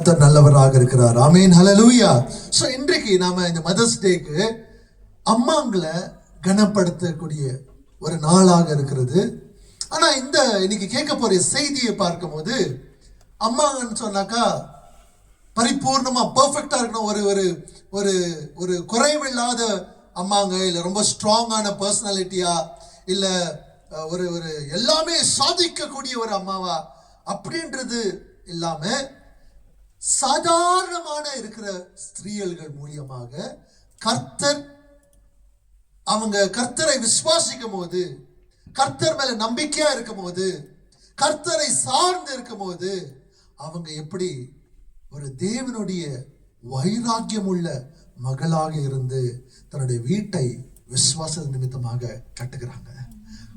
கர்த்தர் நல்லவராக இருக்கிறார். ஆமென், ஹல்லேலூயா. சோ இன்றைக்கு நாம இந்த மதர்ஸ் டேக்கு அம்மாங்களை கனப்படுத்தக்கூடிய ஒரு நாளாக இருக்கிறது. ஆனா இந்த இன்னைக்கு கேட்க போற செய்தியை பார்க்கும்போது அம்மாங்கன்னு சொன்னாக்கா பரிபூர்ணமா பெர்ஃபெக்டா இருக்கணும், ஒரு ஒரு ஒரு ஒரு குறைவில்லாத அம்மாங்க, இல்ல ரொம்ப ஸ்ட்ராங்கான பர்சனாலிட்டியா, இல்ல ஒரு ஒரு எல்லாமே சாதிக்கக்கூடிய ஒரு அம்மாவா அப்படின்றது இல்லாம சாதாரணமான இருக்கிற ஸ்திரீகள் மூலியமாக கர்த்தர் அவங்க கர்த்தரை விசுவாசிக்கும் போது, கர்த்தர் மேல நம்பிக்கையா இருக்கும் போது, கர்த்தரை சார்ந்து இருக்கும் போது அவங்க எப்படி ஒரு தேவனுடைய வைராக்கியம் உள்ள மகளாக இருந்து தன்னுடைய வீட்டை விசுவாச நிமித்தமாக கட்டுகிறாங்க.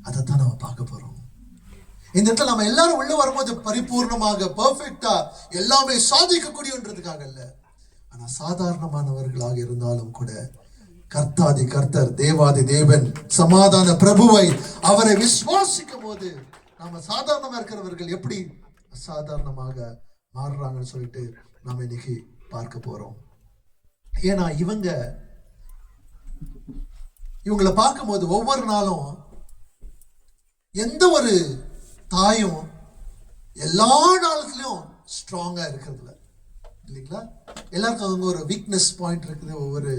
அதைத்தான் நம்ம பார்க்க போறோம். இந்த இடத்துல நம்ம எல்லாரும் உள்ள வரும்போது பரிபூர்ணமாக பெர்ஃபெக்டா எல்லாமே சாதிக்கக்கூடியன்றதுக்காக இல்ல, ஆனா சாதாரணமானவர்களாக இருந்தாலும் கூட கர்த்தாதி கர்த்தர் தேவாதி தேவன் சமாதான பிரபுவை அவரை விசுவாசிக்கும் போது நாம சாதாரணமா இருக்கிறவர்கள் எப்படி அசாதாரணமாக மாறுறாங்கன்னு சொல்லிட்டு நாம இன்னைக்கு பார்க்க போறோம். ஏன்னா இவங்களை பார்க்கும்போது ஒவ்வொரு நாளும் எந்த ஒரு தாயும் எல்லா நாளுக்குலயும் ஸ்ட்ராங்கா இருக்கிறதுல இல்லைங்களா? எல்லாருக்கும் அவங்க ஒரு வீக்னஸ் பாயிண்ட் இருக்குது, ஒவ்வொரு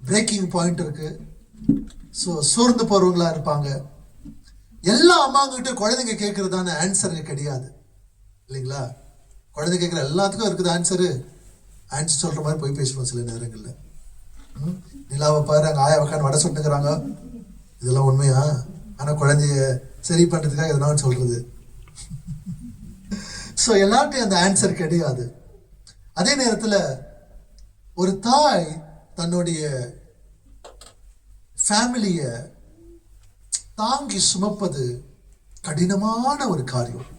பிரேக்கிங் பாயிண்ட் இருக்கு. ஸோ சோர்ந்து போறவங்களா இருப்பாங்க. எல்லா அம்மாங்கிட்ட குழந்தைங்க கேட்கறதான ஆன்சர் கிடையாது இல்லைங்களா? குழந்தை கேட்குற எல்லாத்துக்கும் இருக்குது ஆன்சர் சொல்ற மாதிரி போய் பேசுவோம் சில நேரங்கள்ல. நிலாவை பாரு, அங்கே ஆயா உட்காந்து வடை சுட்டுக்கிறாங்க, இதெல்லாம் உண்மையா? ஆனா குழந்தைய சரி பண்றதுக்காக எதனாலும் சொல்றது. ஸோ எல்லார்ட்டையும் அந்த ஆன்சர் கிடையாது. அதே நேரத்துல ஒரு தாய் தன்னுடைய ஃபேமிலிய தாங்கி சுமப்பது கடினமான ஒரு காரியம்.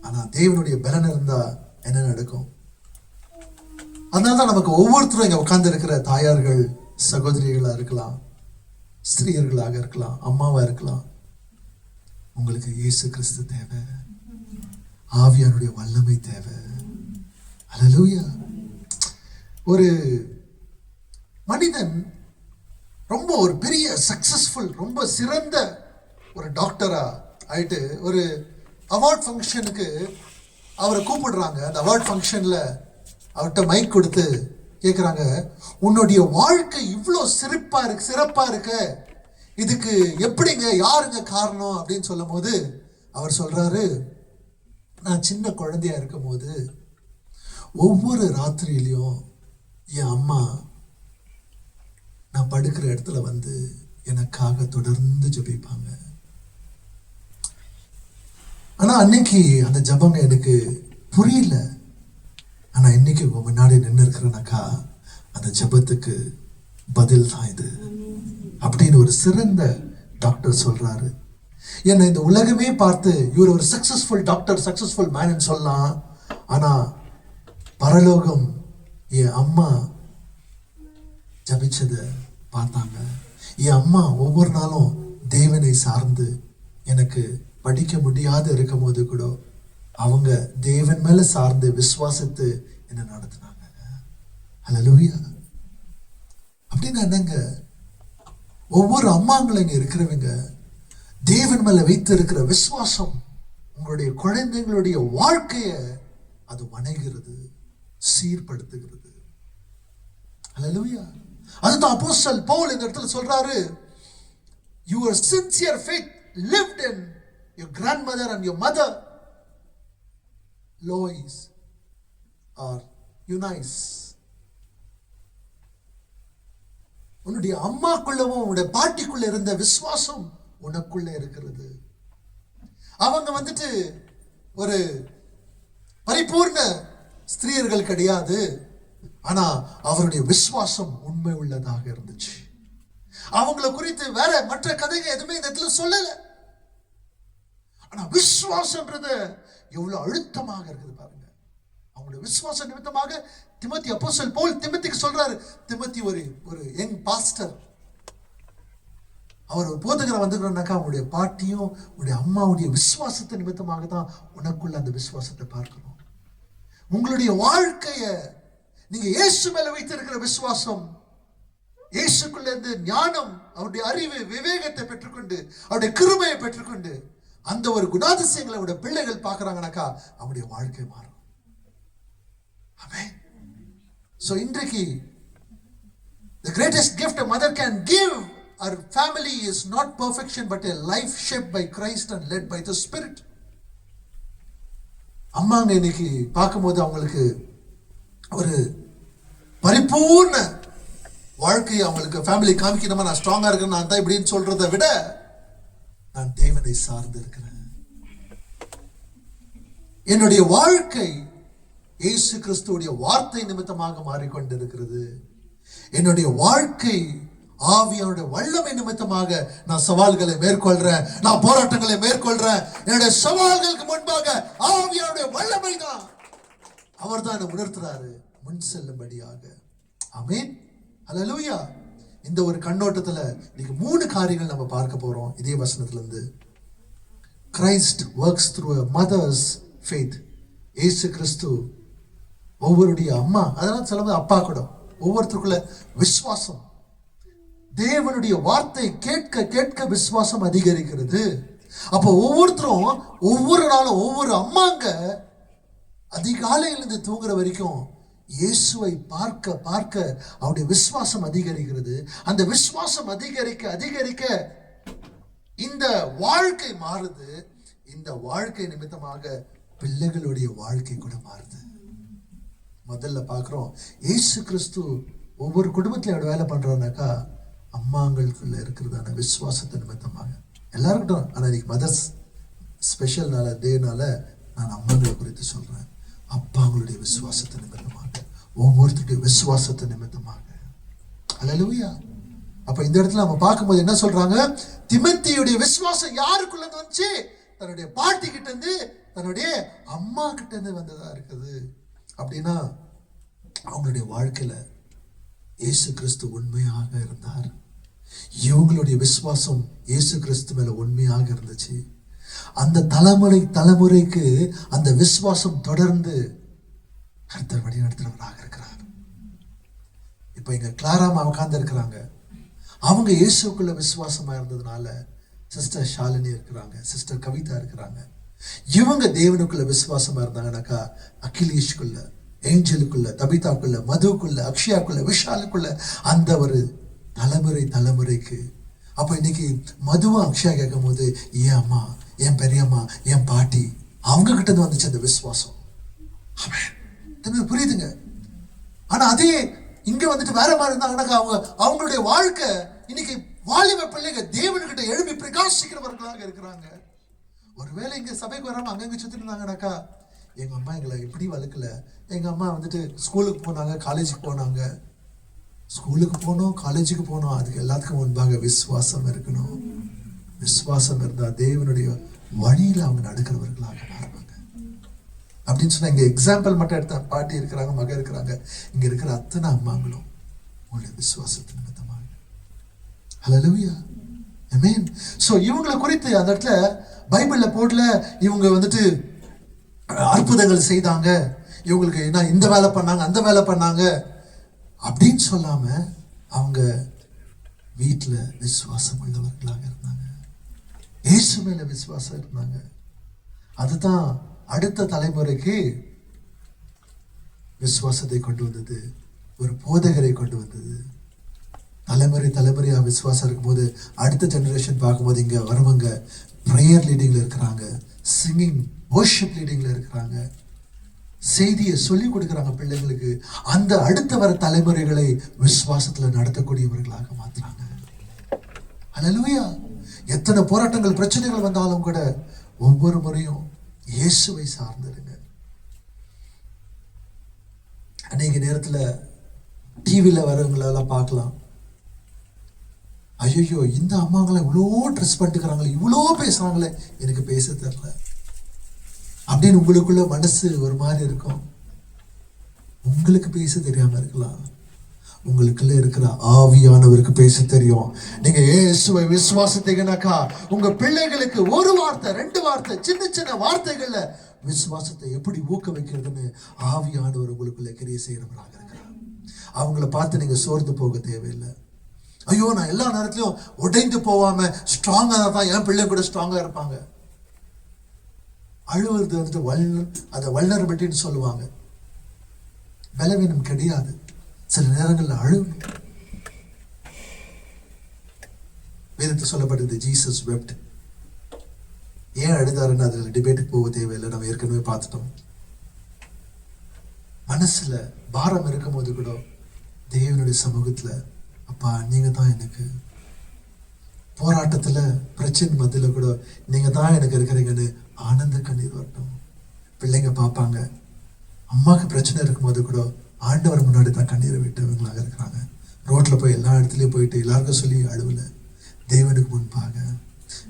ஆனா தேவனுடைய பலன் இருந்தா என்ன நடக்கும்? அதனால்தான் நமக்கு ஒவ்வொருத்தரும் இங்க உட்கார்ந்து இருக்கிற தாயார்கள், சகோதரிகளா இருக்கலாம், ஸ்திரீயர்களாக இருக்கலாம், அம்மாவா இருக்கலாம், உங்களுக்கு இயேசு கிறிஸ்து தேவை, ஆவியானுடைய வல்லமை தேவை. ஹல்லேலூயா. ஒரு மனிதன் ரொம்ப ஒரு பெரிய சக்சஸ்ஃபுல், ரொம்ப சிறந்த ஒரு டாக்டரா ஆயிட்டு ஒரு அவார்ட் ஃபங்க்ஷனுக்கு அவரை கூப்பிடுறாங்க. அந்த அவார்ட் ஃபங்க்ஷன்ல அவர்கிட்ட மைக் கொடுத்து கேட்குறாங்க, உன்னுடைய வாழ்க்கை இவ்வளோ சிறப்பா இருக்கு, இதுக்கு எப்படிங்க, யாருங்க காரணம் அப்படின்னு சொல்லும் போது அவர் சொல்றாரு, நான் சின்ன குழந்தையா இருக்கும் போது ஒவ்வொரு ராத்திரியிலையும் என் அம்மா நான் படுக்கிற இடத்துல வந்து எனக்காக தொடர்ந்து ஜெபிப்பாங்க. ஆனா அன்னைக்கு அந்த ஜபங்க எனக்கு புரியல. ஆனா இன்னைக்கு உங்க முன்னாடி நின்று இருக்கிறனாக்கா அந்த ஜபத்துக்கு பதில் தான் இது அப்படின்னு ஒரு சிறந்த டாக்டர் சொல்றாரு. என்ன இந்த உலகமே பார்த்து இவர் ஒரு சக்சஸ்ஃபுல் டாக்டர், சக்சஸ்ஃபுல் மேன் சொல்லலாம். ஆனா பரலோகம் என் அம்மா ஜபிச்சத பார்த்தாங்க. என் அம்மா ஒவ்வொரு நாளும் தேவனை சார்ந்து எனக்கு படிக்க முடியாது இருக்கும் போது கூட அவங்க தேவன் மேல சார்ந்து விசுவாசித்து என்ன நடத்தினாங்க. ஹல்லேலூயா. அப்படின்னா என்னங்க, ஒவ்வொரு அம்மாங்களும் இங்க இருக்கிறவங்க தேவன் மேல வைத்து இருக்கிற விசுவாசம் உங்களுடைய குழந்தைங்களுடைய வாழ்க்கைய அது வணைகிறது, சீர்படுத்துகிறது. ஹல்லேலூயா. அதுதான் அப்போஸ்தலன் பவுல் இந்த இடத்துல சொல்றாரு, your sincere faith lived in your grandmother and your mother Lois or Eunice. உன்னுடைய அம்மாக்குள்ளவும் உன்னுடைய பாட்டிக்குள்ள இருந்த விசுவாசம் உனக்குள்ள இருக்கிறது. அவங்க வந்துட்டு ஒரு பரிபூர்ண ஸ்திரீயர்கள் கிடையாது, ஆனா அவருடைய விசுவாசம் உண்மை உள்ளதாக இருந்துச்சு. அவங்கள குறித்து வேற மற்ற கதைங்க எதுவுமே இந்த இடத்துல சொல்லல. ஆனா விசுவாசம்ன்றது எவ்வளவு அழுத்தமாக இருக்குது பாருங்க. அவங்களுடைய விசுவாச நிமித்தமாக திமோத்தி, அப்போஸ்தலன் பவுல் திமோத்திக்கு சொல்றாரு, திமோத்தி ஒரு யங் பாஸ்டர், அவர் ஒரு போதகரை வந்துக்கிறோம்னாக்கா அவங்களுடைய பாட்டியும் உடைய அம்மாவுடைய விசுவாசத்தை நிமித்தமாக தான் உனக்குள்ள அந்த விசுவாசத்தை பார்க்கணும். உங்களுடைய வாழ்க்கைய நீங்க இயேசு மேல வைத்திருக்கிற விசுவாசம், இயேசுக்குள்ள இருந்து ஞானம், அவருடைய அறிவு, விவேகத்தை பெற்றுக்கொண்டு, அவருடைய கிருபையை பெற்றுக்கொண்டு அந்த ஒரு குணாதிசயங்களை அவருடைய பிள்ளைகள் பார்க்கறாங்கனாக்கா அவருடைய வாழ்க்கை மாறும். ஆமென். So இன்றைக்கு the greatest gift a mother can give our family is not perfection but a life shaped by Christ and led by the Spirit. அம்மாங்க இன்னைக்கு பார்க்கும்போது அவங்களுக்கு ஒரு பரிபூர்ண வாழ்க்கையை அவங்களுக்கு ஃபேமிலி காமிக்கணுமா, நான் ஸ்ட்ராங்கா இருக்கேன், நான் தான் இப்படின்னு சொல்றதை விட நான் தேவனை சார்ந்து இருக்கிறேன். என்னுடைய வாழ்க்கை இயேசு கிறிஸ்துவுடைய வார்த்தை நிமித்தமாக மாறிக்கொண்டிருக்கிறது. என்னுடைய வாழ்க்கை ஆவியானுடைய வல்லமை நிமித்தமாக நான் சவால்களை மேற்கொள்றேன், நான் போராட்டங்களை மேற்கொள்றேன். என்னுடைய சவால்களுக்கு முன்பாக ஆவியானுடைய வல்லமை தான் அவர் தான் என்னை உணர்த்துறாரு முன் செல்லும்படியாக. ஆமென். ஹல்லேலூயா. இந்த ஒரு கண்ணோட்டத்துல இன்னைக்கு 3 காரியங்கள் நம்ம பார்க்க போறோம் இதே வசனத்துல இருந்து. Christ works through a mother's faith. இயேசு கிறிஸ்து ஒவ்வொருடைய அம்மா, அதனால சொல்லும்போது அப்பா கூட ஒவ்வொருத்தருக்குள்ள விசுவாசம், தேவனுடைய வார்த்தை கேட்க கேட்க விசுவாசம் அதிகரிக்கிறது. அப்போ ஒவ்வொருத்தரும் ஒவ்வொரு நாளும் ஒவ்வொரு அம்மாங்க அதிகாலையிலிருந்து தூங்குற வரைக்கும் இயேசுவை பார்க்க பார்க்க அவருடைய விசுவாசம் அதிகரிக்கிறது. அந்த விசுவாசம் அதிகரிக்க அதிகரிக்க இந்த வாழ்க்கை மாறுது. இந்த வாழ்க்கை நிமித்தமாக பிள்ளைகளுடைய வாழ்க்கை கூட மாறுது. முதல்ல பார்க்கிறோம் இயேசு கிறிஸ்து ஒவ்வொரு குடும்பத்திலும் அவரோட வேலை பண்றாருனாக்கா அம்மாங்களுக்குள்ள இருக்கிறதான விசுவாசத்தை நிமித்தமாக. எல்லாருக்கிட்டும், ஆனால் இன்னைக்கு மதர்ஸ் ஸ்பெஷல் நாள டேனால நான் அம்மாங்களை குறித்து சொல்றேன். அப்பாங்களுடைய விசுவாசத்தை நிமித்தமாக, ஒவ்வொருத்தருடைய விசுவாசத்தை நிமித்தமாக. ஹல்லேலூயா. அப்ப இந்த இடத்துல நம்ம பார்க்கும்போது என்ன சொல்றாங்க, திமோத்தேயுடைய விசுவாசம் யாருக்குள்ள வந்துச்சு? தன்னுடைய பாட்டி கிட்ட இருந்து, தன்னுடைய அம்மா கிட்ட இருந்து வந்ததா இருக்குது. அப்படின்னா அவங்களுடைய வாழ்க்கையில இயேசு கிறிஸ்து உண்மையாக இருந்தார். இவங்களுடைய விசுவாசம் இயேசு கிறிஸ்து மேல உண்மையாக இருந்துச்சு. அந்த தலைமுறைக்கு அந்த விசுவாசம் தொடர்ந்து கர்த்தர் வழி நடத்துறவராக இருக்கிறார். இப்ப இங்க கிளாராமா உட்கார்ந்து இருக்கிறாங்க. அவங்க இயேசுக்குள்ள விசுவாசமா இருந்ததுனால சிஸ்டர் ஷாலினி இருக்கிறாங்க, சிஸ்டர் கவிதா இருக்கிறாங்க. இவங்க தேவனுக்குள்ள விசுவாசமா இருந்தாங்கன்னாக்கா அகிலேஷ்குள்ள, ஏஞ்சலுக்குள்ள, தபிதாக்குள்ள, மதுக்குள்ள, அக்ஷயாக்குள்ள, விஷாலுக்குள்ள அந்த ஒரு தலைமுறைக்கு. அப்ப இன்னைக்கு மதுவும் அக்ஷயா கேட்கும் போது என் அம்மா, என் பெரியம்மா, என் பாட்டி, அவங்க கிட்ட இருந்து வந்துச்சு அந்த விசுவாசம். புரியுதுங்க? ஆனா அதே இங்க வந்துட்டு வேற மாதிரி இருந்தாங்கன்னாக்கா அவங்களுடைய வாழ்க்கை இன்னைக்கு வாலிப பிள்ளைங்க தேவனுக்கிட்ட எழுப்பி பிரகாசிக்கிறவர்களாக இருக்கிறாங்க. ஒருவேளை இங்க சபைக்கு வராம அங்கங்க சுத்திட்டு இருந்தாங்கன்னாக்கா, எங்க அம்மா எங்களை இப்படி வளர்க்கல, எங்க அம்மா வந்துட்டு ஸ்கூலுக்கு போனாங்க, காலேஜுக்கு போனாங்க. ஸ்கூலுக்கு போனோம், காலேஜுக்கு போனோம், அதுக்கு எல்லாத்துக்கும் முன்பாக விசுவாசம் இருக்கணும். விசுவாசம் இருந்தா தேவனுடைய வழியில அவங்க நடக்கிறவர்களாக மாறுவாங்க. அப்படின்னு சொன்னா இங்க எக்ஸாம்பிள் மட்டும் எடுத்தா, பாட்டி இருக்கிறாங்க, மக இருக்கிறாங்க, இங்க இருக்கிற அத்தனை அம்மாங்களும் உங்களுடைய விசுவாசத்தின் நிமித்தமாக. ஹல்லேலூயா. ஆமென். சோ இவங்களை குறித்து அந்த இடத்துல பைபிள்ல போடல இவங்க வந்துட்டு அற்புதங்கள் செய்தாங்க, இவங்களுக்கு என்ன இந்த வேலை பண்ணாங்க, அந்த வேலை பண்ணாங்க அப்படின்னு சொல்லாம அவங்க வீட்டுல விசுவாசம் உள்ளவர்களாக இருந்தாங்க. இயேசு மேல விசுவாசம் இருந்தாங்க. அதுதான் அடுத்த தலைமுறைக்கு விசுவாசத்தை கொண்டு வந்தது, ஒரு போதகரை கொண்டு வந்தது. தலைமுறையா விசுவாசம் இருக்கும்போது அடுத்த ஜெனரேஷன் பார்க்கும்போது இங்க வருவாங்க ப்ரேயர் லீடிங்ல இருக்கிறாங்க, சிங்கிங் வர்ஷிப் லீடிங்ல இருக்கிறாங்க, செய்தியை சொல்லி கொடுக்குறாங்க பிள்ளைங்களுக்கு. அந்த அடுத்த வர தலைமுறைகளை விசுவாசத்துல நடத்தக்கூடியவர்களாக மாத்துறாங்க. ஹல்லேலூயா. எத்தனை போராட்டங்கள் பிரச்சனைகள் வந்தாலும் கூட ஒவ்வொரு முறையும் இயேசுவை சார்ந்திருங்க. அநேக நேரத்துல டிவில வரவங்களெல்லாம் பார்க்கலாம், ஐயோ இந்த அம்மாங்களை இவ்வளோ ட்ரெஸ் பண்ணிக்கிறாங்களே, இவ்வளோ பேசுறாங்களே, எனக்கு பேச தெரியல அப்படின்னு உங்களுக்குள்ள மனசு ஒரு மாதிரி இருக்கும். உங்களுக்கு பேச தெரியாம இருக்கலாம், உங்களுக்குள்ள இருக்கிற ஆவியானவருக்கு பேச தெரியும். நீங்க இயேசுவை விசுவாசித்தீங்கன்னாக்கா உங்க பிள்ளைகளுக்கு ஒரு வார்த்தை, 2 வார்த்தை, சின்ன சின்ன வார்த்தைகள்ல விசுவாசத்தை எப்படி ஊக்குவிக்கிறதுன்னு ஆவியானவர் உங்களுக்குள்ள கிரியை செய்கிறவராக இருக்கிறார். அவங்கள பார்த்து நீங்க சோர்ந்து போக தேவையில்லை. ஐயோ, நான் எல்லா நேரத்திலையும் உடைந்து போவாம ஸ்ட்ராங்கா தான் என் பிள்ளை கூட ஸ்ட்ராங்கா இருப்பாங்க. அழுவது வந்துட்டு அதை வல்னரபிலிட்டின்னு சொல்லுவாங்க. பலவீனம் கிடையாது. சில நேரங்களில் அழுவணும். வேதத்தை சொல்லப்பட்டது ஜீசஸ் வெப்ட். ஏன் அழுதாருன்னு அதில் டிபேட்டுக்கு போக தேவையில்லை, நம்ம ஏற்கனவே பார்த்துட்டோம். மனசுல பாரம் இருக்கும் போது கூட தேவனுடைய சமூகத்துல, அப்பா நீங்க தான் எனக்கு, போராட்டத்துல பிரச்சனை மத்தியில கூட நீங்க தான் எனக்கு இருக்கிறீங்கன்னு ஆனந்த கண்ணீர் வரட்டும். பிள்ளைங்க பார்ப்பாங்க, அம்மாவுக்கு பிரச்சனை இருக்கும்போது கூட ஆண்டவர் முன்னாடி தான் கண்ணீரை விட்டவங்களாக இருக்கிறாங்க. ரோட்ல போய் எல்லா இடத்துலயும் போயிட்டு எல்லாருக்கும் சொல்லி அழுவல, தேவனுக்கு முன்பாக.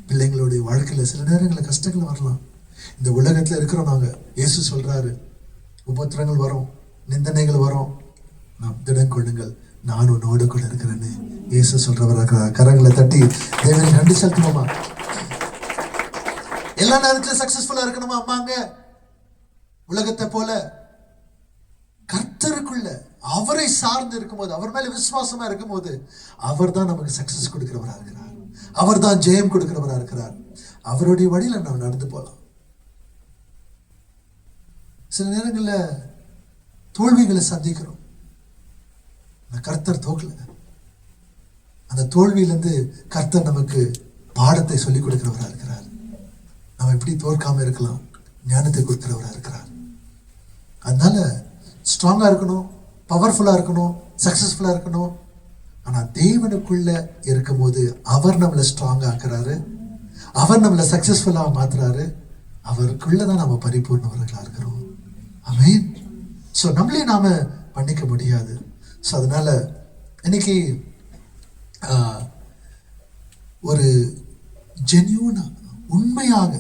பிள்ளைங்களுடைய வாழ்க்கையில சில நேரங்களில் கஷ்டங்கள் வரலாம். இந்த உலகத்துல இருக்கிறோம் நாங்க. இயேசு சொல்றாரு, உபத்திரங்கள் வரும், நிந்தனைகள் வரும், நாம் திடம் கொள்ளுங்கள், நான் உன்னோடு கூட இருக்கிறேன்னு இயேசு சொல்றவராக. கரங்களை தட்டி தேவனை நன்றி செலுத்துவோமா? எல்லா நேரத்திலும் சக்சஸ்ஃபுல்லா இருக்கணுமா அம்மாங்க? உலகத்தை போல கர்த்தருக்குள்ள அவரை சார்ந்து இருக்கும்போது, அவர் மேல விசுவாசமா இருக்கும்போது, அவர் தான் நமக்கு சக்சஸ் கொடுக்கிறவரா இருக்கிறார். அவர் தான் ஜெயம் கொடுக்கிறவரா இருக்கிறார். அவருடைய வழியில நாம் நடந்து போலாம். சில நேரங்களில் தோல்விகளை சந்திக்கிறோம். கர்த்தர் தோக்கல. அந்த தோல்வியிலிருந்து கர்த்தர் நமக்கு பாடத்தை சொல்லிக் கொடுக்கிறவரா இருக்கிறார். நம்ம எப்படி தோற்காம இருக்கலாம், ஞானத்தை கொடுக்கிறவரா இருக்கிறார். அதனால ஸ்ட்ராங்கா இருக்கணும், பவர்ஃபுல்லா இருக்கணும், சக்சஸ்ஃபுல்லா இருக்கணும். ஆனா தேவனுக்குள்ள இருக்கும் போது அவர் நம்மளை ஸ்ட்ராங்கா ஆக்குறாரு, அவர் நம்மளை சக்சஸ்ஃபுல்லா மாத்துறாரு. அவருக்குள்ளதான் நம்ம பரிபூர்ணவர்களா இருக்கிறோம். ஆமென். ஸோ நம்மளே நாம பண்ணிக்க முடியாது. ஸோ அதனால இன்னைக்கு ஒரு ஜென்யூனா உண்மையாக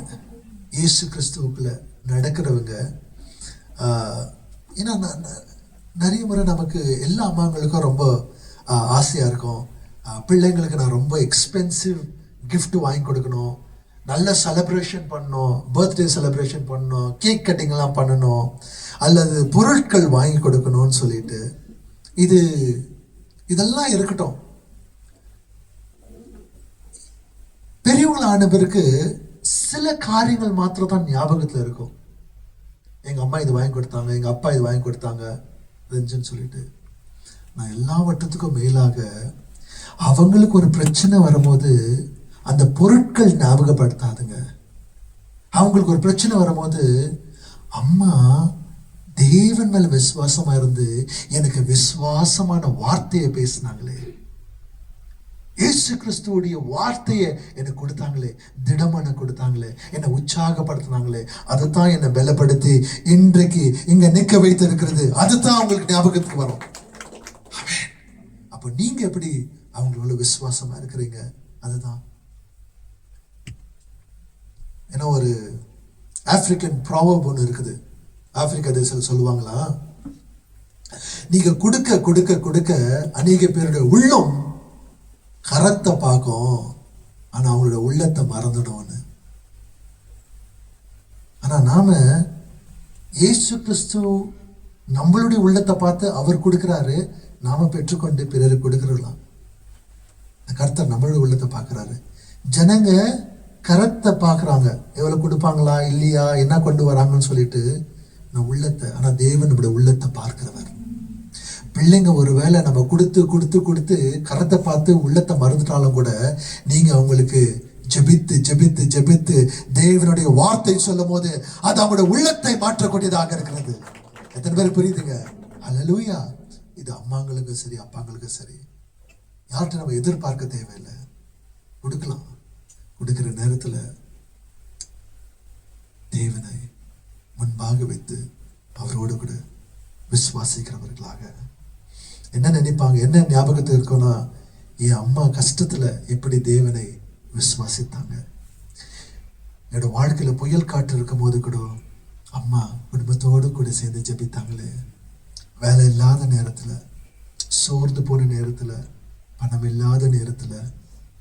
இயேசு கிறிஸ்துவுக்குள்ள நடக்கிறவங்க, ஏன்னா நிறைய முறை நமக்கு எல்லா அம்மாங்களுக்கும் ரொம்ப ஆசையாக இருக்கும், பிள்ளைங்களுக்கு நான் ரொம்ப எக்ஸ்பென்சிவ் கிஃப்ட் வாங்கி கொடுக்கணும், நல்ல செலிப்ரேஷன் பண்ணணும், பர்த்டே செலிப்ரேஷன் பண்ணணும், கேக் கட்டிங்லாம் பண்ணணும், அல்லது பொருட்கள் வாங்கி கொடுக்கணும்னு சொல்லிட்டு. இதெல்லாம் இருக்கட்டும். பெரியவங்களை ஆன பிறகு சில காரியங்கள் மாத்திரம் தான் ஞாபகத்தில் இருக்கும். எங்க அம்மா இது வாங்கி கொடுத்தாங்க, எங்க அப்பா இது வாங்கி கொடுத்தாங்க இருந்துச்சுன்னு சொல்லிட்டு. நான் எல்லாவற்றத்துக்கும் மேலாக அவங்களுக்கு ஒரு பிரச்சனை வரும்போது அந்த பொருட்கள் ஞாபகப்படுத்தாதுங்க. அவங்களுக்கு ஒரு பிரச்சனை வரும்போது, அம்மா தேவன் மேல விசுவாசமா இருந்து எனக்கு விசுவாசமான வார்த்தையை பேசினாங்களே, இயேசு கிறிஸ்துவோடைய வார்த்தையை எனக்கு கொடுத்தாங்களே, திடமான கொடுத்தாங்களே, என்னை உற்சாகப்படுத்தினாங்களே, அதுதான் என்னை பலப்படுத்தி இன்றைக்கு இங்க நிற்க வைத்து இருக்கிறது. அதுதான் அவங்களுக்கு ஞாபகத்துக்கு வரும். அப்ப நீங்க எப்படி அவங்களோட விசுவாசமா இருக்கிறீங்க? அதுதான். ஏன்னா ஒரு ஆப்பிரிக்கன் ப்ராவர்ப் ஒன்று இருக்குது. ஆப்பிரிக்கா தேசத்தில் சொல்லுவாங்களா, நீங்க கொடுக்க கொடுக்க கொடுக்க அநேக பேருடைய உள்ளம் கரத்தை பார்க்கும், ஆனா அவங்களோட உள்ளத்தை மறந்துடும்னு. ஆனா நாம இயேசு கிறிஸ்து நம்மளுடைய உள்ளத்தை பார்த்து அவர் கொடுக்கிறாரு, நாம பெற்றுக்கொண்டு பிறருக்கு கொடுக்கிறோம். கர்த்தர் நம்மளுடைய உள்ளத்தை பார்க்கிறாரு. ஜனங்க கரத்தை பார்க்குறாங்க, எவ்வளவு கொடுப்பாங்களா இல்லையா, என்ன கொண்டு வராங்கன்னு சொல்லிட்டு நான் உள்ளத்தை. ஆனா தேவன் நம்முடைய உள்ளத்தை பார்க்கிறவர். பிள்ளைங்க ஒருவேளை நம்ம கொடுத்து கொடுத்து கொடுத்து கரத்தை பார்த்து உள்ளத்தை மறந்துட்டாலும் கூட, நீங்க அவங்களுக்கு ஜெபித்து ஜெபித்து ஜெபித்து தேவனுடைய வார்த்தை சொல்லும் போது அது அவங்களுடைய உள்ளத்தை மாற்றக்கூடியதாக இருக்கிறது. எத்தனை பேர் புரியுதுங்க? ஹல்லேலூயா. இது அம்மாங்களுக்கும் சரி அப்பாங்களுக்கும் சரி, யார்கிட்ட நம்ம எதிர்பார்க்க தேவையில்லை, கொடுக்கலாம். கொடுக்கிற நேரத்துல தேவனை முன்பாக வைத்து அவரோடு கூட விசுவாசிக்கிறவர்களாக. என்ன நினைப்பாங்க, என்ன ஞாபகத்தில் இருக்கும்னா, என் அம்மா கஷ்டத்துல எப்படி தேவனை விசுவாசித்தாங்க. என்னோட வாழ்க்கையில புயல் காற்று இருக்கும் போது கூட அம்மா குடும்பத்தோடு கூட சேர்ந்து ஜெபித்தாங்களே. வேலை இல்லாத நேரத்துல, சோர்ந்து போன நேரத்துல, பணம் இல்லாத நேரத்துல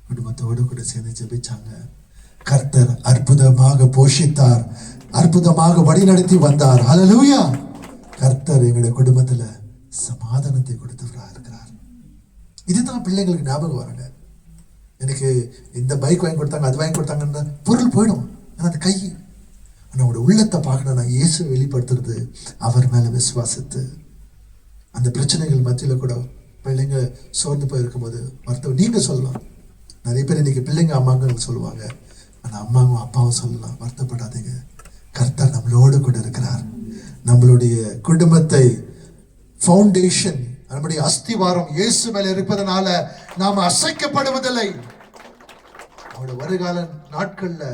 குடும்பத்தோடு கூட சேர்ந்து ஜெபிச்சாங்க. கர்த்தர் அற்புதமாக போஷித்தார், அற்புதமாக வழிநடத்தி வந்தார். ஹல்லேலூயா. கர்த்தர் எங்களுடைய குடும்பத்துல சமாதானத்தை கொடுத்தவராக இருக்கிறார். இதுதான் பிள்ளைங்களுக்கு ஞாபகம் வரங்க. எனக்கு இந்த பைக் வாங்கி கொடுத்தாங்க, அது வாங்கி கொடுத்தாங்கன்னு பொருள் போயிடும். ஆனால் அந்த கை நம்மளோட உள்ளத்தை பார்க்கணும். நான் இயேசு வெளிப்படுத்துறது அவர் மேல விசுவாசித்து அந்த பிரச்சனைகள் மத்தியில கூட பிள்ளைங்க சோர்ந்து போயிருக்கும் போது மருத்துவம் நீங்க சொல்லலாம். நிறைய பேர் இன்னைக்கு பிள்ளைங்க அம்மாங்கன்னு சொல்லுவாங்க. ஆனால் அம்மாவும் அப்பாவும் சொல்லலாம், வருத்தப்படாதீங்க, கர்த்தர் நம்மளோடு கூட இருக்கிறார். நம்மளுடைய குடும்பத்தை ஃபவுண்டேஷன், நம்முடைய அஸ்திவாரம் இயேசு மேல இருப்பதனால நாம அசைக்கப்படுவதில்லை. அவங்களோட வருகால நாட்கள்ல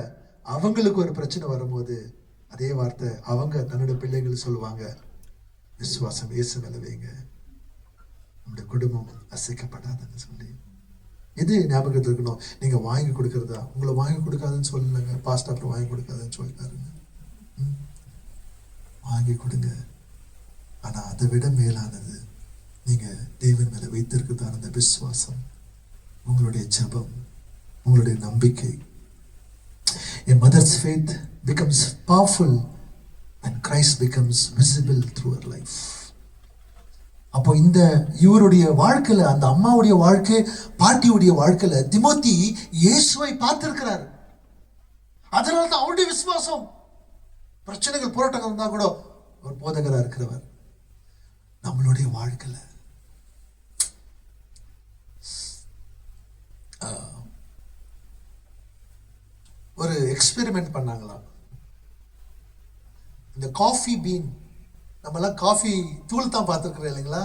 அவங்களுக்கு ஒரு பிரச்சனை வரும்போது அதே வார்த்தை அவங்க தன்னோட பிள்ளைகள் சொல்லுவாங்க, விசுவாசம் இயேசு மேல வைங்க, நம்முடைய குடும்பம் அசைக்கப்படாதுன்னு சொல்லி. இது ஞாபகத்தில் இருக்கணும். நீங்க வாங்கி கொடுக்கறதா, உங்களை வாங்கி கொடுக்காதுன்னு சொல்லலைங்க, பாஸ்ட் அப்புறம் வாங்கி கொடுக்காதுன்னு சொல்லிட்டாருங்க. வாங்கி கொடுங்க. ஆனா அதை விட மேலானது நீங்க தேவன் மேல வைத்திருக்கிறதான அந்த விசுவாசம், உங்களுடைய ஜெபம், உங்களுடைய நம்பிக்கை. A mother's faith becomes powerful when Christ becomes visible through her life. அப்போ இந்த இவருடைய வாழ்க்கையில, அந்த அம்மாவுடைய வாழ்க்கை, பாட்டியுடைய வாழ்க்கையில திமோத்தி இயேசுவை பார்த்திருக்கிறார். அதனால தான் அவருடைய விசுவாசம், பிரச்சனைகள் போராட்டங்கள் இருந்தா கூட ஒரு போதகரா இருக்கிறவர். நம்மளுடைய வாழ்க்கையில ஒரு எக்ஸ்பெரிமெண்ட் பண்ணாங்களாம். இந்த காஃபி பீன், நம்மலாம் காஃபி தூள் தான் பார்த்துருக்குறோம் இல்லைங்களா?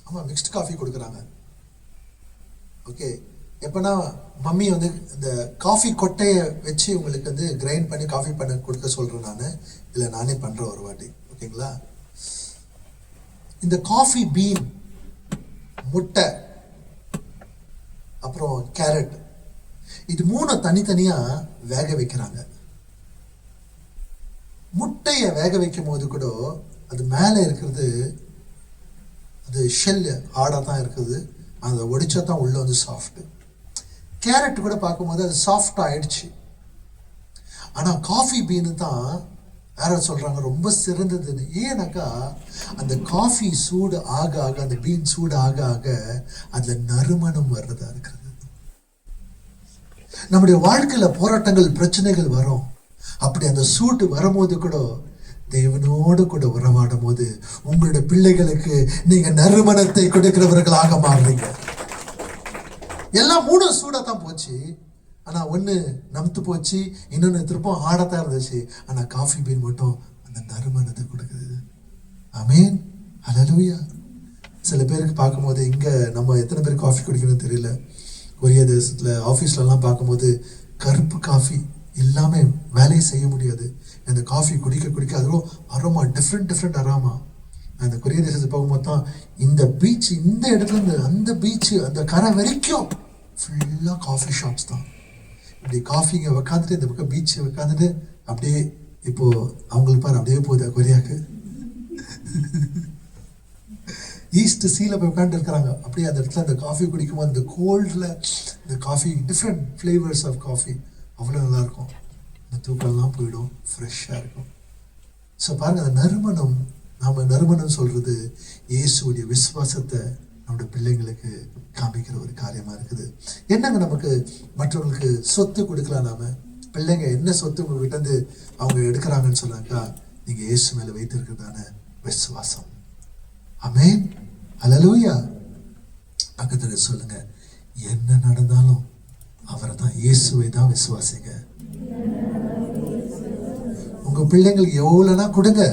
ஆமாம், மிக்ஸ்டு காஃபி கொடுக்குறாங்க. ஓகே, எப்போனா மம்மி வந்து இந்த காஃபி கொட்டையை வச்சு உங்களுக்கு வந்து கிரைண்ட் பண்ணி காஃபி பண்ண கொடுக்க சொல்கிறேன் நான், இல்லை நானே பண்ணுறேன் ஒரு வாட்டி. ஓகேங்களா? இந்த காஃபி பீன், முட்டை, அப்புறம் கேரட், இது மூணு தனித்தனியாக வேக வைக்கிறாங்க. முட்டையை வேக வைக்கும் போது கூட அது மேலே இருக்கிறது, அது ஷெல் ஹார்டாக தான் இருக்குது, அதை ஒடிச்சா தான் உள்ள வந்து சாஃப்ட்டு. கேரட் கூட பார்க்கும்போது அது சாஃப்ட் ஆயிடுச்சு. ஆனால் காஃபி பீனு தான் யார சொல்றாங்க ரொம்ப சிறந்ததுன்னு. ஏன்னாக்கா அந்த காஃபி சூடு ஆக ஆக, அந்த பீன் சூடு ஆக ஆக அதுல நறுமணம் வர்றதா இருக்கிறது. நம்முடைய வாழ்க்கையில போராட்டங்கள், பிரச்சனைகள் வரும். அப்படி அந்த சூடு வரும்போது கூட தேவனோடு கூட உறவாடும் போது உங்களுடைய பிள்ளைகளுக்கு நீங்க நறுமணத்தை கொடுக்கிறவர்களாக மாறுறீங்க. எல்லாம் மூணு சூடாதான் போச்சு, ஆனா ஒண்ணு நமுத்து போச்சு, இன்னொன்னு திருப்பம் ஆடத்தான் இருந்துச்சு. ஆனா காஃபி பீன் மட்டும் அந்த நறுமணத்தை கொடுக்குது. ஆமேன், ஹல்லேலூயா. சில பேருக்கு பார்க்கும்போது, இங்க நம்ம எத்தனை பேர் காஃபி குடிக்கணும்னு தெரியல, கொரிய தேசத்துல ஆஃபீஸ்லலாம் பார்க்கும்போது கருப்பு காஃபி இல்லாம வேலையை செய்ய முடியாது. அந்த காஃபி குடிக்க குடிக்க அதுவும் அரோமா, டிஃப்ரெண்ட் அரோமா. அந்த கொரிய தேசத்துக்கு போகும்போது தான் இந்த பீச், இந்த இடத்துல இருந்து அந்த பீச், அந்த கரை வரைக்கும் ஃபுல்லாக காஃபி ஷாப்ஸ் தான். இப்படி காஃபிங்க உக்காந்துட்டு இந்த பக்கம் பீச் உட்காந்துட்டு அப்படியே, இப்போ அவங்களுக்கு பாரு அப்படியே போகுது கொரியாவுக்கு. ஈஸ்ட் சீல போய் உட்காந்து இருக்கிறாங்க. அப்படியே அந்த இடத்துல அந்த காஃபி குடிக்கும்போது அந்த கோல்டில் இந்த coffee, different flavours of coffee அவ்வளோ நல்லாயிருக்கும். அந்த தூக்கம்லாம் போயிடும், ஃப்ரெஷ்ஷாக இருக்கும். ஸோ பாருங்கள், அந்த நறுமணம், நாம் நறுமணம் சொல்கிறது இயேசுடைய விசுவாசத்தை நம்முடைய பிள்ளைங்களுக்கு காமிக்கிற ஒரு காரியமாக இருக்குது. என்னங்க நமக்கு மற்றவங்களுக்கு சொத்து கொடுக்கலாம். நாம பிள்ளைங்க என்ன சொத்து உங்ககிட்ட இருந்து அவங்க எடுக்கிறாங்கன்னு சொன்னாக்கா, நீங்கள் இயேசு மேலே வைத்திருக்கிறதான விசுவாசம். ஆமென், ஹல்லேலூயா. பக்கத்தில் சொல்லுங்க, என்ன நடந்தாலும் அவரை தான், இயேசுவை தான் விசுவாசிங்க. உங்க பிள்ளைங்களுக்கு எவ்வளோனா கொடுங்க,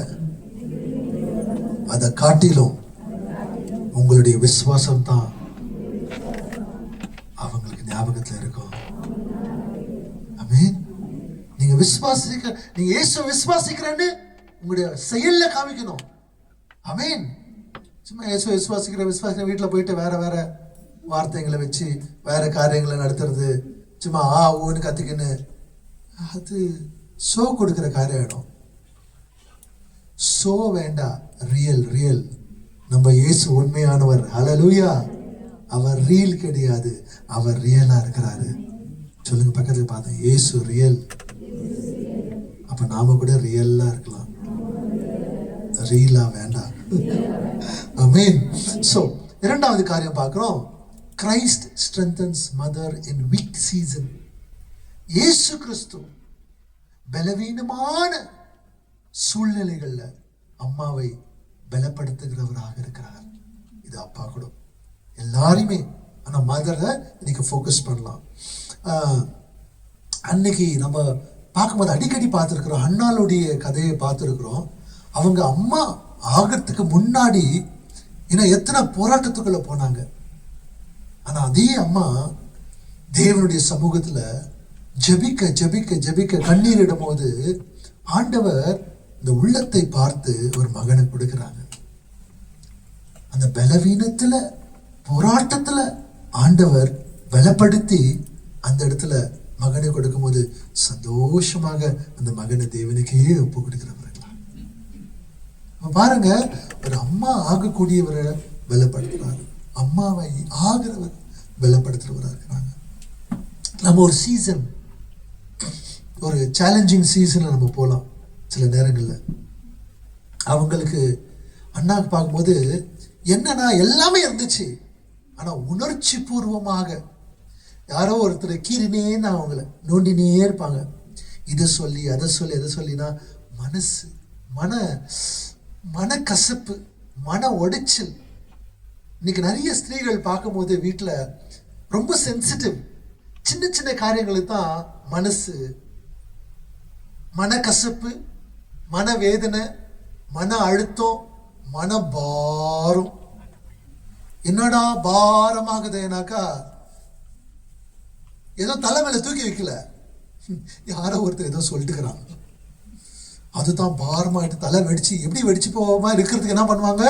அதை காட்டிலும் உங்களுடைய விசுவாசம் தான் அவங்களுக்கு ஞாபகத்தில் இருக்கும். ஆமென். நீங்க விசுவாசிக்க, நீங்க இயேசு விசுவாசிக்கிறேன்னு உங்களுடைய செயல்ல காமிக்கணும். ஆமென். சும்மா இயேசு விசுவாசிக்கிற வீட்டில் போயிட்டு வேற வேற வார்த்தைகளை வச்சு வேற காரியங்களை நடத்துறது, சும்மா ஊன்னு கத்திக்கின்னு, அது சோ கொடுக்கிற காரியம் ஆயிடும். சோ வேண்டாம், ரியல். நம்ம இயேசு உண்மையானவர். ஹல்லேலூயா. அவர் ரீல் கிடையாது, அவர் ரியலா இருக்கிறாரு. சொல்லுங்க பக்கத்துல பார்த்தேன், இயேசு ரியல். அப்ப நாம கூட ரியலா இருக்கலாம், ரீலா வேண்டாம். ஆமென். சோ இரண்டாவது காரியம் பார்க்கிறோம், Christ strengthens mother in week season. இயேசு கிறிஸ்து பலவீனமான சூழ்நிலைகள்ல அம்மாவை பலப்படுத்துகிறவராக இருக்கிறார். இது அப்பா கூட எல்லாருமே, ஆனா மதரை இன்னைக்கு ஃபோக்கஸ் பண்ணலாம். அன்னைக்கு நம்ம பார்க்கும்போது அடிக்கடி பார்த்துருக்குறோம், அண்ணாளுடைய கதையை பார்த்துருக்குறோம். அவங்க அம்மா ஆகிறதுக்கு முன்னாடி இன்னும் எத்தனை போராட்டத்துக்குள்ள போனாங்க. ஆனா அதே அம்மா தேவனுடைய சமூகத்துல ஜெபிக்க ஜெபிக்க ஜெபிக்க கண்ணீரிடும் போது ஆண்டவர் இந்த உள்ளத்தை பார்த்து ஒரு மகனை கொடுக்கிறாங்க. அந்த பலவீனத்துல போராட்டத்துல ஆண்டவர் பலப்படுத்தி அந்த இடத்துல மகனை கொடுக்கும் போது சந்தோஷமாக அந்த மகனை தேவனுக்கே ஒப்பு கொடுக்கிறவர்களா. பாருங்க, ஒரு அம்மா ஆகக்கூடியவரை பலப்படுத்துறாரு, அம்மாவை ஆகிறவர் பலப்படுத்துறவராக இருக்கிறாங்க. நம்ம ஒரு சீசன், ஒரு சேலஞ்சிங் சீசன்ல நம்ம போகலாம். சில நேரங்களில் அவங்களுக்கு அண்ணாக்கு பார்க்கும்போது என்னன்னா எல்லாமே இருந்துச்சு, ஆனா உணர்ச்சி பூர்வமாக யாரோ ஒருத்தர் கீரினே நான் அவங்கள நோண்டினே இருப்பாங்க. இதை சொல்லி அதை சொல்லி எதை சொல்லினா மனசு மன கசப்பு, மன உடைச்சல். இன்னைக்கு நிறைய ஸ்திரீகள் பார்க்கும்போது வீட்டில் ரொம்ப சென்சிட்டிவ், சின்ன சின்ன காரியங்களுக்கு தான் மனசு, மன கசப்பு, மன வேதனை, மன அழுத்தம், மன பாரம். என்னடா பாரமாகுதுனாக்கா ஏதோ தலைமையில தூக்கி வைக்கல, யாரோ ஒருத்தர் ஏதோ சொல்லிட்டுக்கிறாங்க, அதுதான் பாரமாயிட்டு தலை வெடிச்சு எப்படி வெடிச்சு போகாம இருக்கிறதுக்கு என்ன பண்ணுவாங்க,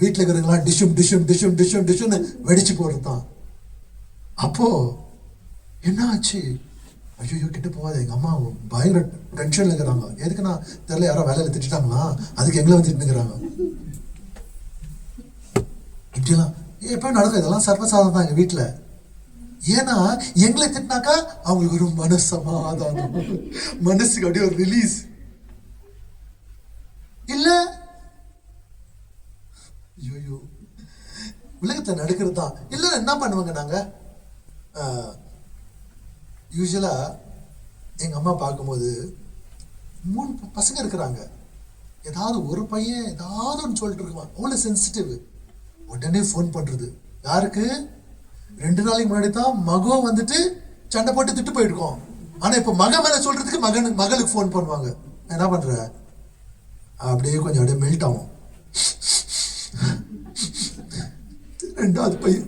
வீட்டில் இருக்கிறவங்களாம் டிஷும் டிஷும் டிஷும் டிஷும் டிஷுன்னு வெடிச்சு போறது தான். அப்போ என்ன ஆச்சு, ஐயோ கிட்ட போகாத, எங்க அம்மா பயங்கர டென்ஷன்ல இருக்கிறாங்க. எதுக்குன்னா தெரியல, யாரோ வேலையில திட்டாங்களா, அதுக்கு எங்களை வந்து திட்டுங்கிறாங்க. இப்படிலாம் எப்ப நடக்கும், இதெல்லாம் சர்வசாதாரணம் தான் எங்க வீட்டுல. ஏன்னா எங்களை திட்டினாக்கா அவங்களுக்கு ஒரு மனசமாதானம், மனசுக்கு அப்படியே ஒரு ரிலீஸ். இல்ல ஐயோ உலகத்துல நடக்கிறது தான். இல்ல என்ன பண்ணுவாங்க, நாங்க யூஸ்வலா எங்க அம்மா பார்க்கும்போது 3 பசங்க இருக்கிறாங்க, ஏதாவது ஒரு பையன் ஏதாவது ஒன்று சொல்லிட்டு இருக்கான், அவ்வளவு சென்சிட்டிவ். உடனே ஃபோன் பண்றது யாருக்கு, 2 நாளைக்கு முன்னாடி தான் மகன் வந்துட்டு சண்டை போட்டு திட்டு போயிருக்கோம். ஆனா இப்ப மகன் மேல சொல்றதுக்கு மகளுக்கு ஃபோன் பண்ணுவாங்க. என்ன பண்ற, அப்படியே கொஞ்சம் அப்படியே மெல்ட் ஆகும். 2வது பையன்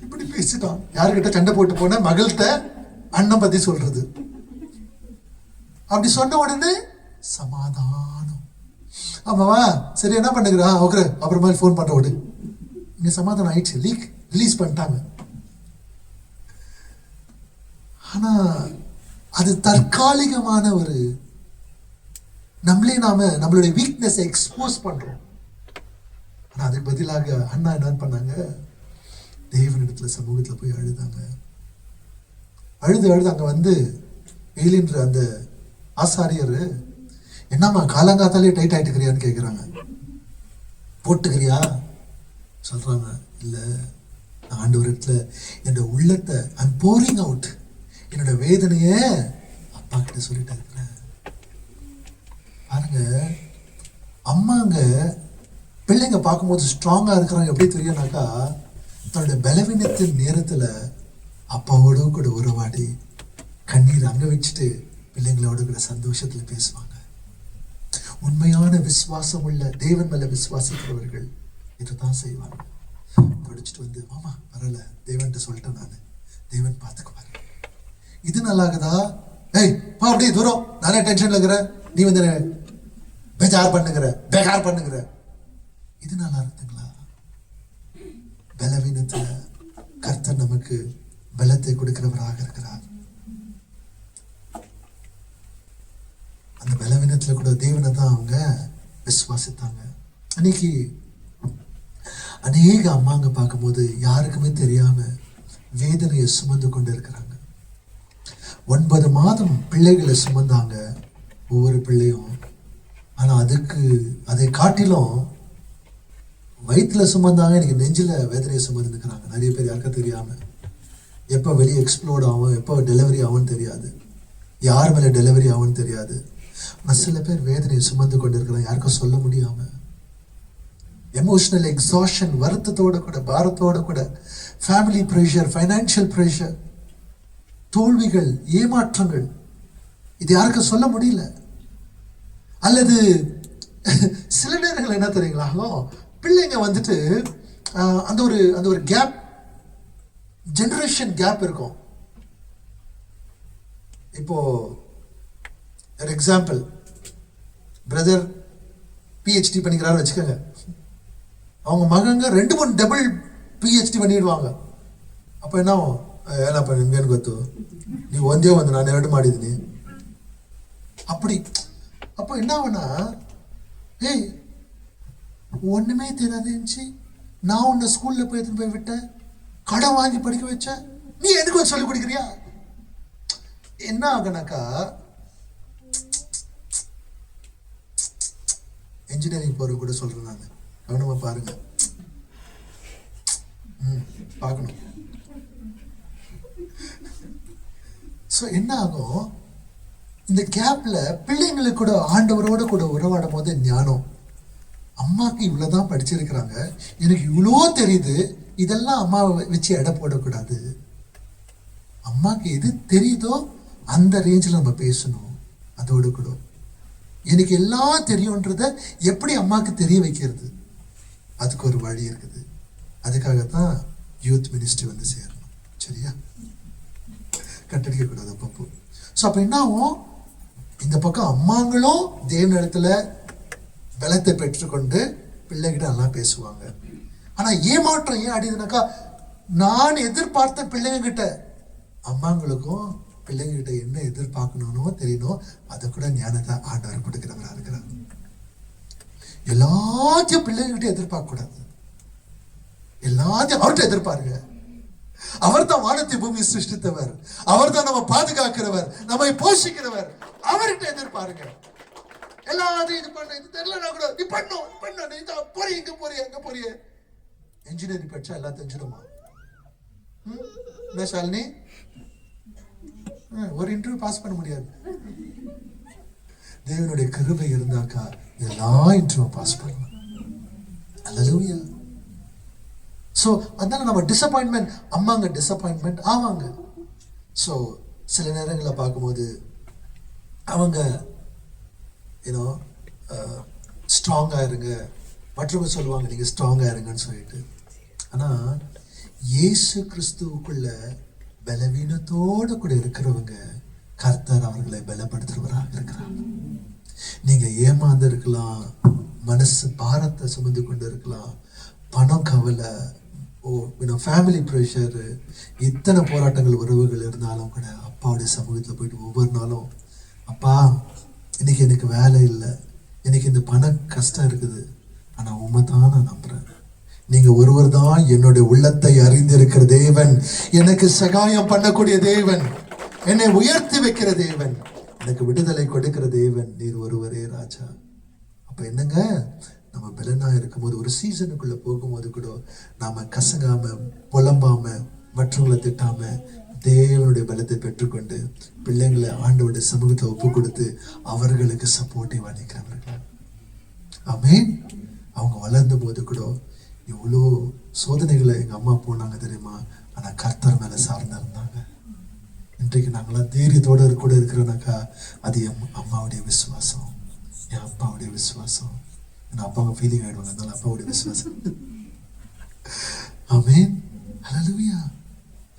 இப்படி பேசிட்டான், யாருக்கிட்ட சண்டை போட்டு போன மகள்கிட்ட அண்ணன் பத்தி சொல்றது. அப்படி சொன்ன உடனே சமாதானம். ஆமாவா, சரி என்ன பண்ணுகிறா, ஓகே அப்புறமா ஃபோன் பண்ற விடு, இங்க சமாதானம் ஆயிடுச்சு, ரிலீஸ் பண்ணிட்டாங்க. ஆனா அது தற்காலிகமான ஒரு, நம்மளுடைய வீக்னஸ் எக்ஸ்போஸ் பண்றோம். ஆனா அதுக்கு பதிலாக அண்ணா என்ன பண்ணாங்க, தேவனிடத்துல சமூகத்துல போய் அழுதாங்க. அழுது அங்க வந்து ஏலின்ற அந்த ஆசாரியர், என்னம்மா காலங்காத்தாலே டைட் ஆயிட்டுக்கிறியான்னு கேட்குறாங்க, போட்டுக்கிறியா சொல்றாங்க. இல்ல, ஆண்டவரத்துல என்னோட உள்ளத்தை ஐம் போரிங் அவுட், என்னோட வேதனைய அப்பா கிட்ட சொல்லிட்டு இருக்கிறேன். பாருங்க, அம்மாங்க பிள்ளைங்க பார்க்கும்போது ஸ்ட்ராங்கா இருக்கிறாங்க. எப்படி தெரியும்னாக்கா, தன்னுடைய பலவீனத்தின் நேரத்துல அப்பாவோட கூட உறவாடி கண்ணீர் அங்க வச்சுட்டு பிள்ளைங்களோட கூட சந்தோஷத்துல பேசுவாங்க. உண்மையான விசுவாசம் உள்ள தேவன் மேல விசுவாசிக்கிறவர்கள் இதுதான் செய்வாங்க. படிச்சுட்டு வந்து, மாமா வரல, தேவன்கிட்ட சொல்லிட்டேன் நானு, தேவன் பார்த்துக்குவாரு. இது நல்லாகுதா, ஏய் பா அப்படியே தூரம், நானே டென்ஷன்ல இருக்கிறேன், நீ வந்து பேஜார் பண்ணுங்கிற, இது நல்லா இருக்குங்களா? பலவீனத்துல கர்த்தர் நமக்கு பலத்தை கொடுக்கிறவராக இருக்கிறார். அந்த பலவீனத்துல கூட தேவனை தான் அவங்க விசுவாசித்தாங்க. அன்னைக்கு அநேக அம்மாங்க பார்க்கும்போது யாருக்குமே தெரியாம வேதனையை சுமந்து கொண்டு இருக்கிறாங்க. 9 மாதம் பிள்ளைகளை சுமந்தாங்க ஒவ்வொரு பிள்ளையும். ஆனா அதை காட்டிலும் வயிற்றுல சுமந்தாங்க, எனக்கு நெஞ்சில வேதனையை சுமந்து இருக்கிறாங்க. நிறைய பேர் யாருக்கும் தெரியாம எப்போ வெளியே எக்ஸ்ப்ளோர்ட் ஆகும், எப்போ டெலிவரி ஆகும்னு தெரியாது, யார் மேலே டெலிவரி ஆகும்னு தெரியாது. ஆனால் சில பேர் வேதனையை சுமந்து கொண்டு இருக்கிறாங்க, யாருக்கும் சொல்ல முடியாம. எமோஷனல் எக்ஸாஷன், வருத்தத்தோட கூட, பாரத்தோட கூட, ஃபேமிலி ப்ரெஷர், ஃபைனான்சியல் ப்ரெஷர், தோல்விகள், ஏமாற்றங்கள், இது யாருக்கும் சொல்ல முடியல. அல்லது சில நேரங்கள் என்ன தெரியுங்களா, பிள்ளைங்க வந்துட்டு அந்த ஒரு கேப், ஜெனரேஷன் கேப் இருக்கும். இப்போ ஒரு எக்ஸாம்பிள், பிரதர் பிஹெச்டி பண்ணிக்கிறாரு வச்சுக்கோங்க, அவங்க மகங்க 2-3 டபுள் பிஹெச்டி பண்ணிடுவாங்க. அப்போ என்ன ஏன்னாப்பா ನಿಮ್ಗೇನು ಗೊತ್ತು, ನೀವು ಒಂದೇ ಒಂದು ನಾನು 2 ಮಾಡಿದ್ದೀನಿ அப்படி. அப்போ என்ன ஆகுனா, ஏய் ஒண்ணுமே தெரியாதுச்சு, நான் உன்னை ஸ்கூல்ல போய் விட்டேன், கடன் வாங்கி படிக்க வச்சேன், நீ எனக்கு வந்து சொல்லி கொடுக்குறியா? என்ன ஆகுனாக்கா, இன்ஜினியரிங் போற கூட சொல்றேன் நான், கவனமா பாருங்க, பார்க்கணும். ஸோ என்ன ஆகும், இந்த கேப்ல பிள்ளைங்களுக்கு கூட ஆண்டவரோட கூட உறவாடும் போது ஞானம், அம்மாக்கு இவ்வளவுதான் படிச்சிருக்கிறாங்க, எனக்கு இவ்வளோ தெரியுது, இதெல்லாம் அம்மாவை வச்சு எடை போடக்கூடாது. அம்மாக்கு எது தெரியுதோ அந்த ரேஞ்சில் நம்ம பேசணும். அதோடு கூட எனக்கு எல்லாம் தெரியும்ன்றத எப்படி அம்மாவுக்கு தெரிய வைக்கிறது, அதுக்கு ஒரு வழி இருக்குது. அதுக்காகத்தான் யூத் மினிஸ்ட்ரி வந்து சேரணும். சரியா? கட்டடிக்க கூடாது அப்பப்போ. ஸோ அப்போ என்ன ஆகும், இந்த பக்கம் அம்மாங்களும் தேவனிடத்துல பலத்தை பெற்றுக்கொண்டு பிள்ளைகிட்ட நல்லா பேசுவாங்க. ஆனா ஏமாற்றம் ஏன் அடிதுனாக்கா, நான் எதிர்பார்த்த பிள்ளைங்க கிட்ட, அம்மாங்களுக்கும் பிள்ளைங்க கிட்ட என்ன எதிர்பார்க்கணும்னு தெரியணும். அதை கூட ஞானத்தை ஆண்டவர் கொடுக்கிறவரா இருக்கிறார். எல்லாத்தையும் பிள்ளைங்க கிட்ட எதிர்பார்க்க கூடாது, எல்லாத்தையும் அவர்கிட்ட எதிர்பாருங்க. அவர் தான் வானத்தை பூமி சிருஷ்டித்தவர், அவர் தான் நம்ம பாதுகாக்கிறவர், நம்மை போஷிக்கிறவர். அவர்கிட்ட எதிர்பாருங்க. எல்லாத்தையும் இது பண்ண, இது தெரியல கூட நீ பண்ணும் நீ போறிய, இங்க போறிய, எங்க போறிய. இன்ஜினியரிங் படிச்சா எல்லாம் தெரிஞ்சிடுமா? என்ன ஷாலினி, ஒரு இன்டர்வியூ பாஸ் பண்ண முடியாது. தேவனுடைய கிருபை இருந்தாக்கா எல்லா இன்டர்வியூ பாஸ் பண்ணலாம். அல்லேலூயா. ஸோ அதனால நம்ம டிசப்பாயின்மெண்ட், அம்மாங்க டிசப்பாயின்மெண்ட் ஆவாங்க. ஸோ சில நேரங்களில் பார்க்கும்போது அவங்க ஏன்னோ ஸ்ட்ராங்காக இருங்க, மற்றவங்க சொல்லுவாங்க நீங்கள் ஸ்ட்ராங்காக இருங்கன்னு சொல்லிட்டு. ஆனால் இயேசு கிறிஸ்துவுக்குள்ள பலவீனத்தோடு கூட இருக்கிறவங்க கர்த்தர் அவர்களை பலப்படுத்துறவராக இருக்கிறார். நீங்க ஏமாந்து இருக்கலாம், மனசு பாரத்தை சுமந்து கொண்டு இருக்கலாம், பணம் கவலை, ஃபேமிலி ப்ரெஷர், இத்தனை போராட்டங்கள் உறவுகள் இருந்தாலும் கூட அப்பாவுடைய சமூகத்தில் போயிட்டு ஒவ்வொரு நாளும், அப்பா இன்னைக்கு எனக்கு வேலை இல்லை, எனக்கு இந்த பண கஷ்டம் இருக்குது, ஆனால் உண்மை தான் நான் நம்புறேன், நீங்க ஒருவர் தான் என்னுடைய உள்ளத்தை அறிந்திருக்கிற தேவன், எனக்கு சகாயம் பண்ணக்கூடிய தேவன், என்னை உயர்த்தி வைக்கிற தேவன், எனக்கு விடுதலை கொடுக்கிற தேவன், நீர் ஒருவரே ராஜா. அப்ப என்னங்க, நம்ம பலனா இருக்கும்போது, ஒரு சீசனுக்குள்ள போகும்போது கூட நாம கசங்காம புலம்பாம மற்றவங்களை திட்டாம தேவனுடைய பலத்தை பெற்றுக்கொண்டு பிள்ளைங்களை ஆண்டவருடைய சமூகத்தை ஒப்பு கொடுத்து அவர்களுக்கு சப்போர்ட்டிவா நிற்கிறவர்கள். ஆமென். அவங்க வளர்ந்த போது கூட இவ்வளோ சோதனைகளை எங்க அம்மா போனாங்க தெரியுமா, ஆனா கர்த்தர் மேல சார்ந்தா இருந்தாங்க. இன்றைக்கு நாங்களாம் தைரியத்தோட கூட இருக்கிறோம்னாக்கா அது என் அம்மாவுடைய விசுவாசம், என் அப்பாவுடைய விசுவாசம். என் அப்பாவுங்க ஃபீலிங் ஆயிடுவாங்க, அதனால அப்பாவுடைய விசுவாசம். ஆமென். ஹல்லேலூயா.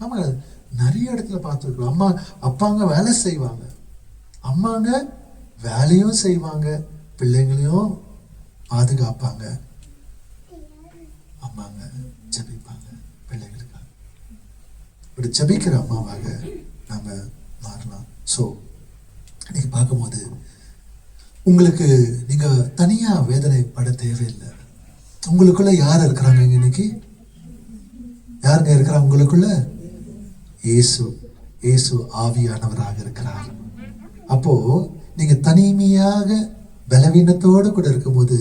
ஆமா, நிறைய இடத்துல பார்த்துருக்கோம். அப்பாங்க வேலை செய்வாங்க, அம்மாங்க வேலையும் செய்வாங்க, பிள்ளைங்களையும் பாதுகாப்பாங்க, அம்மாங்க ஜெபிப்பாங்க பிள்ளைங்களுக்காக. இப்படி ஜெபிக்கிற அம்மாவாக நாம மாறலாம். ஸோ இன்னைக்கு பார்க்கும்போது உங்களுக்கு நீங்க தனியா வேதனைப்பட தேவையில்லை. உங்களுக்குள்ள யார் இருக்கிறாங்க இன்னைக்கு? யாருங்க இருக்கிறாங்க உங்களுக்குள்ள? இயேசு. இயேசு ஆவியானவராக இருக்கிறார். அப்போ நீங்க தனிமையாக பலவீனத்தோடு கூட இருக்கும்போது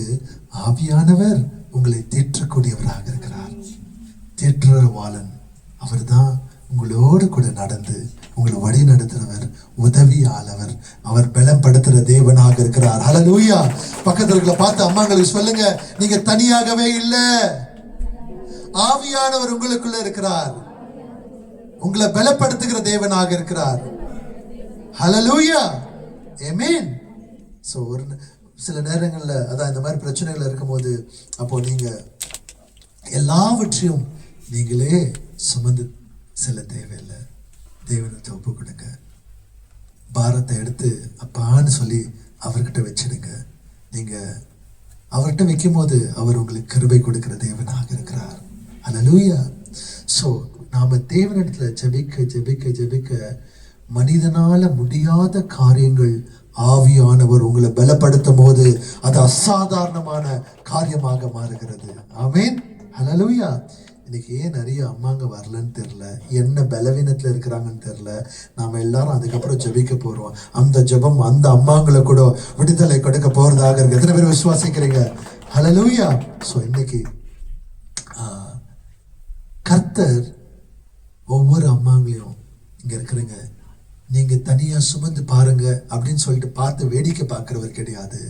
ஆவியானவர் உங்களை தேற்றக்கூடியவராக இருக்கிறார். தேற்றவாளன் அவர் தான் உங்களோடு கூட நடந்து உங்களை வழி நடத்துறவர், உதவியாளவர், அவர் பலப்படுத்துற தேவனாக இருக்கிறார். ஹல்லேலூயா. பக்கத்துல இருக்கிற பார்த்து அம்மாங்களுக்கு சொல்லுங்க, நீங்க தனியாகவே இல்ல, ஆவியானவர் உங்களுக்குள்ள இருக்கிறார், உங்களை பலப்படுத்துகிற தேவனாக இருக்கிறார். ஹல்லேலூயா. ஆமென். சோ ஒரு சில நேரங்கள்ல அதான் இந்த மாதிரி பிரச்சனைகள் இருக்கும்போது அப்போ நீங்க எல்லாவற்றையும் நீங்களே சுமந்து செல்ல தேவையில்லை. தேவனுக்கு ஒப்பு கொடுங்க. பாரத்தை எடுத்து அப்பான்னு சொல்லி அவர்கிட்ட வச்சிடுங்க. நீங்க அவர்கிட்ட வைக்கும் போது அவர் உங்களுக்கு கிருபை கொடுக்கிற தேவனாக இருக்கிறார். ஹல்லேலூயா. சோ நாம தேவனிடத்துல ஜெபிக்க ஜெபிக்க ஜெபிக்க மனிதனால முடியாத காரியங்கள் ஆவியானவர் உங்களை பலப்படுத்தும் போது அது அசாதாரணமான காரியமாக மாறுகிறது. ஆமென். ஹல்லேலூயா. இன்னைக்கு ஏன் நிறைய அம்மாங்க வரலன்னு தெரியல, என்ன பலவீனத்துல இருக்கிறாங்கன்னு தெரியல. நாம எல்லாரும் அதுக்கப்புறம் ஜெபிக்க போறோம். அந்த ஜெபம் அந்த அம்மாங்களை கூட விடுதலை கொடுக்க போறதாக இருக்கு. எத்தனை பேர் விசுவாசிக்கிறீங்க? ஹல்லேலூயா. சோ இன்னைக்கு கர்த்தர் ஒவ்வொரு அம்மாங்களையும் இங்க இருக்கிறீங்க, நீங்க தனியா சுமந்து பாருங்க அப்படின்னு சொல்லிட்டு பார்த்து வேடிக்கை பார்க்கிறவர் கிடையாது.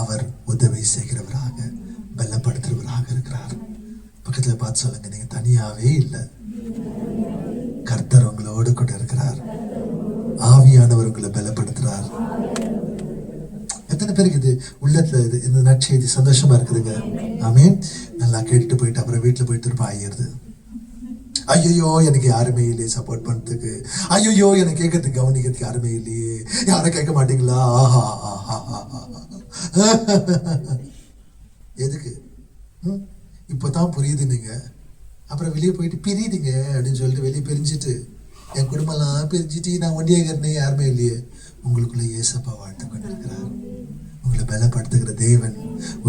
அவர் உதவி செய்கிறவராக பலப்படுத்துறவராக இருக்கிறார். பக்கத்துல பார்த்து சொல்லுங்க, நீங்க தனியாவே இல்லை, கர்த்தர் உங்களோடு கூட இருக்கிறார், ஆவியானவர் உங்களை பலப்படுத்துறார். எத்தனை பேருக்கு இது உள்ளத்துல இது இந்த நற்செய்தி சந்தோஷமா இருக்குதுங்க? ஆமென். நல்லா கேட்டுட்டு போயிட்டு அப்புறம் வீட்டுல போயிட்டு திரும்ப ஆகிடுது. ஐயோ எனக்கு யாருமே இல்லையே சப்போர்ட் பண்றதுக்கு, ஐயோ எனக்கு கேட்கறதுக்கு கவனிக்கிறதுக்கு யாருமே இல்லையே, யாரும் கேட்க மாட்டீங்களா? எதுக்கு? இப்பதான் புரியுது. நீங்க அப்புறம் வெளியே போயிட்டு பிரியுதுங்க அப்படின்னு சொல்லிட்டு வெளியே பிரிஞ்சுட்டு என் குடும்பம்லாம் பிரிஞ்சுட்டு நான் ஒண்டியாகிறனே யாருமே இல்லையே. உங்களுக்குள்ள ஏசப்பா வாழ்த்து கொண்டு இருக்கிறார். உங்களை பலப்படுத்துகிற தேவன்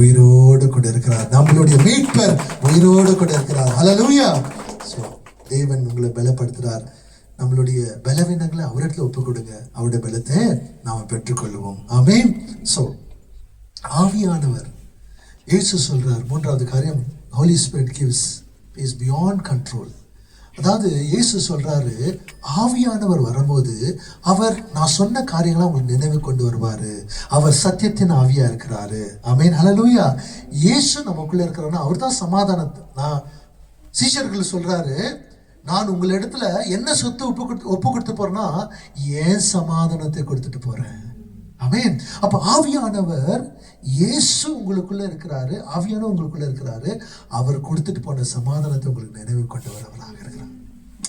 உயிரோடு கூட இருக்கிறார். நம்மளுடைய மீட்பர் உயிரோடு கூட இருக்கிறார். ஹல்லேலூயா. சோ தேவன் உங்களை பலப்படுத்துறார். நம்மளுடைய பலவீனங்களை அவரிடத்துல ஒப்பு கொடுங்க, அவருடைய பலத்தை நாம பெற்றுக்கொள்வோம். ஆமென். சோ ஆவியானவர் இயேசு சொல்றார், மூன்றாவது காரியம், Holy Spirit gives is beyond control. அதாவது இயேசு சொல்றாரு, ஆவியானவர் வரும்போது அவர் நான் சொன்ன காரியங்களை உங்களுக்கு நினைவு கொண்டு வருவாரு. அவர் சத்தியத்தின் ஆவியா இருக்கிறாரு. ஆமென். ஹல்லேலூயா. இயேசு நமக்குள்ள இருக்கிறாருன்னா அவர் தான் சமாதானத்தை. நான் சீஷர்கள் சொல்றாரு, நான் உங்களிடத்துல என்ன சொத்து ஒப்பு கொடுத்து போறேன்னா ஏன் சமாதானத்தை கொடுத்துட்டு போறேன். ஆமென். அப்ப ஆவியானவர் இயேசு உங்களுக்குள்ள இருக்கிறாரு, ஆவியானவர் உங்களுக்குள்ள இருக்கிறாரு. அவர் கொடுத்துட்டு போன சமாதானத்தை உங்களுக்கு நினைவு கொண்டு வரவராக இருக்கிறார்.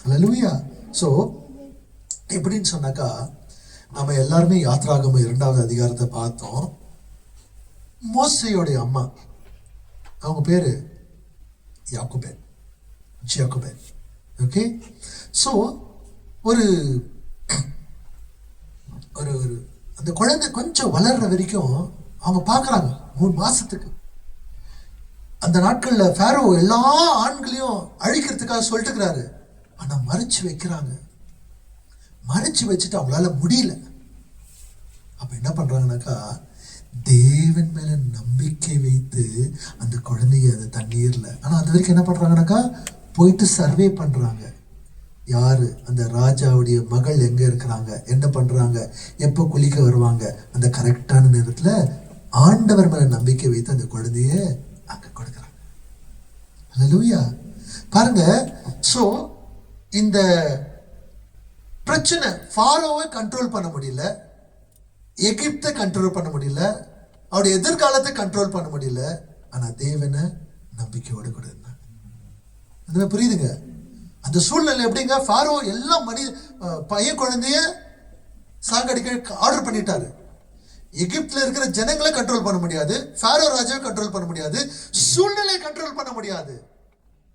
ஹல்லேலூயா. சோ எப்படின்னு சொன்னாக்கா, நம்ம எல்லாருமே யாத்ராகமம் 2வது அதிகாரத்தை பார்த்தோம். மோசேயோடைய அம்மா, அவங்க பேரு யாக்கோபேல். ஓகே. சோ ஒரு ஒரு அந்த குழந்தை கொஞ்சம் வளர்ற வரைக்கும் அவங்க பார்க்கறாங்க 3 மாசத்துக்கு. அந்த நாட்கள்ல ஃபாரோ எல்லா ஆண்களையும் அழிக்கிறதுக்காக சொல்லிட்டு இருக்கிறாரு. ஆனா மறைச்சு வைக்கிறாங்க. மறைச்சு வச்சுட்டு அவங்களால முடியல. அப்ப என்ன பண்றாங்கன்னாக்கா, தேவன் மேல நம்பிக்கை வைத்து அந்த குழந்தைய அந்த தண்ணீர்ல, ஆனா அது வரைக்கும் என்ன பண்றாங்கன்னாக்கா போயிட்டு சர்வே பண்றாங்க. யாரு அந்த ராஜாவுடைய மகள் எங்க இருக்கிறாங்க, என்ன பண்றாங்க, எப்போ குளிக்க வருவாங்க, அந்த கரெக்டான நேரத்துல ஆண்டவர் மேல நம்பிக்கை வைத்து அந்த குழந்தைய அங்க கொடுக்குறாங்க. ஹல்லேலூயா. பாருங்க. சோ இந்த பிரச்சனை, ஃபாரோவை கண்ட்ரோல் பண்ண முடியல, எகிப்தை கண்ட்ரோல் பண்ண முடியல, அவருடைய எதிர்காலத்தை கண்ட்ரோல் பண்ண முடியல. ஆனா தேவனை நம்பிக்கையோடு கூட இருந்தாங்க. புரியுதுங்க? அந்த சூழ்நிலை எப்படிங்க, ஃபாரோ எல்லாம் பையன் குழந்தைய சாகடிக்க ஆர்டர் பண்ணிட்டாரு. எகிப்துல இருக்கிற ஜனங்களை கண்ட்ரோல் பண்ண முடியாது, ஃபாரோ ராஜாவை கண்ட்ரோல் பண்ண முடியாது, சூழ்நிலையை கண்ட்ரோல் பண்ண முடியாது.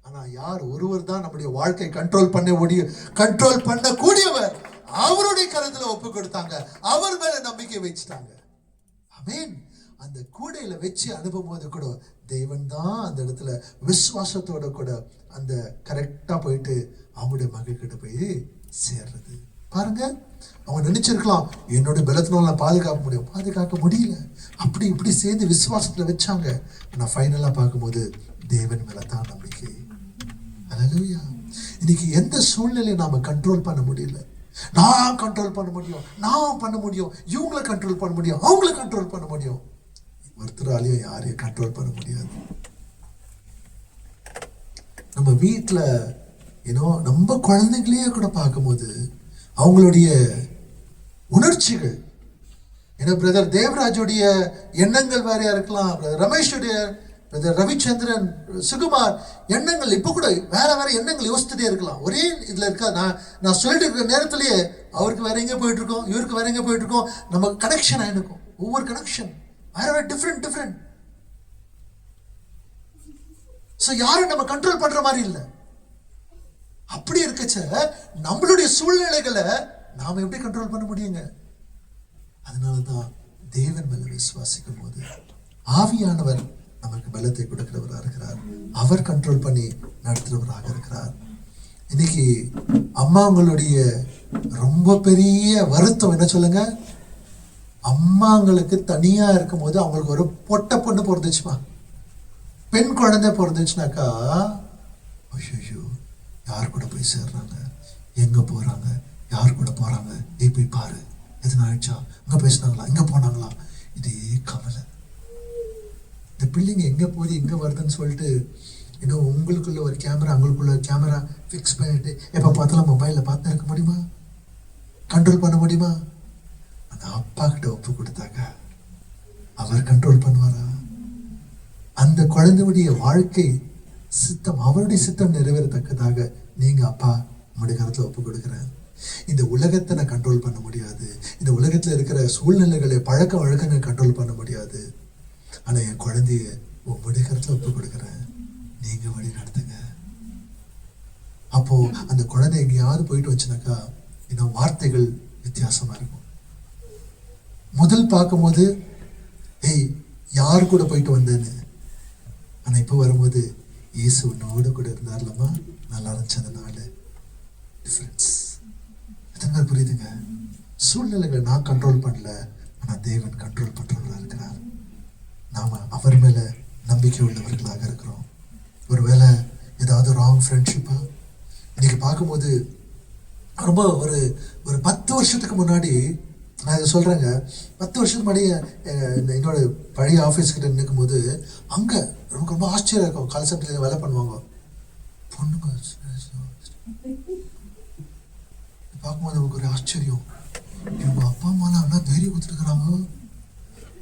ஆனா யார் ஒருவர் தான் நம்முடைய வாழ்க்கை கண்ட்ரோல் பண்ணக்கூடியவர். அவருடைய கருத்துல ஒப்பு கொடுத்தாங்க, அவர் மேல நம்பிக்கை வச்சுட்டாங்க. ஆமென். அந்த கூடையில வச்சு அனுப்பும் போது கூட தேவன் தான் அந்த இடத்துல விசுவாசத்தோட கூட அந்த கரெக்டா போயிட்டு அவங்களுடைய மகள் கிட்ட போய் சேர்றது. பாருங்க, அவங்க நினைச்சிருக்கலாம் என்னுடைய பலத்தினால நான் பாதுகாக்க முடியல, அப்படி இப்படி சேர்ந்து விசுவாசத்துல வச்சாங்க. ஆனா ஃபைனலா பார்க்கும்போது தேவன் மேல தான் நம்பிக்கை. அல்லேலூயா. இன்னைக்கு எந்த சூழ்நிலையை நாம கண்ட்ரோல் பண்ண முடியல. நான் கண்ட்ரோல் பண்ண முடியும், நான் பண்ண முடியும், இவங்களை கண்ட்ரோல் பண்ண முடியும், அவங்களை கண்ட்ரோல் பண்ண முடியும். ஒருத்தராலையும் யாரையும் கண்ட்ரோல் பண்ண முடியாது. நம்ம வீட்டுல நம்ம குழந்தைகளையே கூட பார்க்கும்போது அவங்களுடைய உணர்ச்சிகள், பிரதர் தேவராஜுடைய எண்ணங்கள் வேறையா இருக்கலாம், ரமேஷுடைய, பிரதர் ரவிச்சந்திரன், சுகுமார் எண்ணங்கள் இப்ப கூட வேற வேற எண்ணங்கள் யோசிச்சுட்டே இருக்கலாம். ஒரே இதுல இருக்கா. நான் சொல்லிட்டு இருக்கிற நேரத்திலேயே அவருக்கு வேற எங்க போயிட்டு இருக்கோம், இவருக்கு வேற எங்க போயிட்டு இருக்கோம். நம்ம கனெக்ஷன் ஆயிருக்கும். ஒவ்வொரு கனெக்ஷன் வேற டிஃப்ரெண்ட். சோ யாரும் நம்ம கண்ட்ரோல் பண்ற மாதிரி இல்லை. அப்படி இருக்கச்ச நம்மளுடைய சூழ்நிலைகளை நாம எப்படி கண்ட்ரோல் பண்ண முடியுங்க? அதனாலதான் தேவன் மேல விசுவாசிக்கும் போது ஆவியானவர் நமக்கு பலத்தை கொடுக்கிறவராக இருக்கிறார். அவர் கண்ட்ரோல் பண்ணி நடத்துறவராக இருக்கிறார். இன்னைக்கு அம்மாங்களுடைய ரொம்ப பெரிய வருத்தம் என்ன சொல்லுங்க? அம்மாங்களுக்கு தனியா இருக்கும் போது அவங்களுக்கு ஒரு பொட்ட பொண்ணு பிறந்துச்சுமா, பெண் குழந்தை பிறந்துச்சுனாக்கா, ஐயோ யார் கூட போய் சேர்றாங்க, எங்க போறாங்க, யார் கூட போறாங்க, போய் பாரு, எதுனா ஆயிடுச்சா, அங்க பேசினாங்களா, இங்க போனாங்களா, இதே கவலை. இந்த பிள்ளைங்க எங்க போகுது எங்க வருதுன்னு சொல்லிட்டு உங்களுக்குள்ள ஒரு கேமரா, அவங்களுக்குள்ள ஒரு கேமரா ஃபிக்ஸ் பண்ணிட்டு எப்ப பார்த்தாலும் மொபைல்ல பார்த்து இருக்க முடியுமா? கண்ட்ரோல் பண்ண முடியுமா? அந்த அப்பா கிட்ட ஒப்பு கொடுத்தாங்க, அவர் கண்ட்ரோல் பண்ணுவாரா? அந்த குழந்தையுடைய வாழ்க்கை சித்தம், அவருடைய சித்தம் நிறைவேறத்தக்கதாக நீங்க அப்பா உங்களுடைய கருத்துல ஒப்பு கொடுக்கிறேன். இந்த உலகத்தை நான் கண்ட்ரோல் பண்ண முடியாது, இந்த உலகத்துல இருக்கிற சூழ்நிலைகளை, பழக்க வழக்கங்கள் கண்ட்ரோல் பண்ண முடியாது. ஆனா என் குழந்தைய உங்களுடைய கருத்துல ஒப்பு கொடுக்கிறேன், நீங்க வழி நடத்துங்க. அப்போ அந்த குழந்தை எங்கேயாவது போயிட்டு வச்சுனாக்கா வார்த்தைகள் வித்தியாசமா இருக்கும். முதல் பார்க்கும்போது யார் கூட போயிட்டு வந்தேன்னு, ஆனா இப்ப வரும்போது இயேசு உன்னோடு கூட இருந்தார்லமா, நல்லா இருந்துச்சு அந்த நாள். டிஃபரன்ஸ் எத்தனை புரியுதுங்க? சூழ்நிலைகளை நான் கண்ட்ரோல் பண்ணல, ஆனா தேவன் கண்ட்ரோல் பண்றவர்களா இருக்கிறார். நாம அவர் மேல நம்பிக்கை உள்ளவர்களாக இருக்கிறோம். ஒருவேளை ஏதாவது ராங் ஃப்ரெண்ட்ஷிப்பா இன்னைக்கு பார்க்கும்போது, ரொம்ப ஒரு 10 வருஷத்துக்கு முன்னாடி நான் இதை சொல்றேங்க, 10 வருஷத்துக்கு முன்னாடி என்னோட பழைய ஆஃபீஸ் கிட்ட நிற்கும் போது அங்க நமக்கு ரொம்ப ஆச்சரியம் இருக்கும். கால் சென்டர்ல வேலை பண்ணுவாங்க பொண்ணுங்க, பார்க்கும்போது நமக்கு ஒரு ஆச்சரியம். இவங்க அப்பா அம்மாலாம் எல்லாம் தைரியம் கொடுத்துருக்குறாங்க,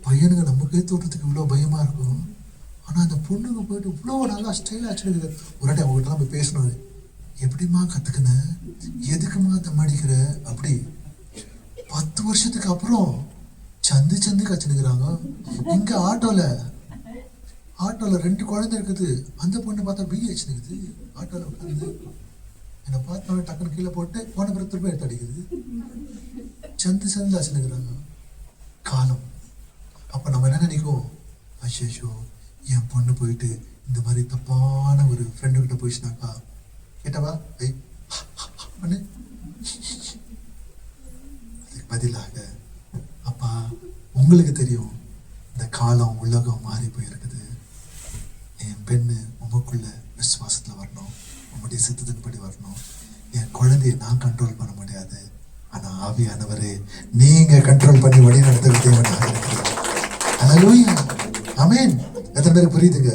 பையனுங்க நமக்கே தோற்றத்துக்கு இவ்வளோ பயமா இருக்கும். ஆனா அந்த பொண்ணுங்க போயிட்டு இவ்வளோ நல்லா ஸ்டைலாக வச்சுருக்குது. ஒரு வாட்டி அவங்ககிட்ட போய் பேசணும், எப்படிமா கத்துக்கின, எதுக்குமா தம்மாடிக்கிற, அப்படி 10 வருஷத்துக்கு அப்புறம் சந்து கச்சுனுக்குறாங்க. இங்க ஆட்டோல 2 குழந்தை இருக்குது. அந்த பொண்ணு பார்த்தா பிஹெச் இருக்குது. ஆட்டோல உட்காந்து என்னை பார்த்தோன்னே டக்குன்னு கீழே போட்டு போன பிறகு திரும்ப எடுத்து அடிக்குது. சந்து அச்சுனுக்குறாங்க. காலம். அப்ப நம்ம என்ன நினைக்கும், அச்சோ என் பொண்ணு போயிட்டு இந்த மாதிரி தப்பான ஒரு ஃப்ரெண்டு கிட்ட போயிடுச்சுனாக்கா, கேட்டவா பண்ணு. அதுக்கு பதிலாக அப்பா உங்களுக்கு தெரியும் இந்த காலம் உலகம் மாறி போயிருக்குது, என் பெண்ணு உமக்குள்ள விசுவாசத்துல வரணும், உங்களுடைய சித்தத்தின்படி வரணும். என் குழந்தைய நான் கண்ட்ரோல் பண்ண முடியாது, ஆனா ஆவியானவரே நீங்க கண்ட்ரோல் பண்ணி வழி நடத்த தேவனாக இருக்கிறார். ஹல்லேலூயா, ஆமென். எத்தனை பேருக்கு புரியுதுங்க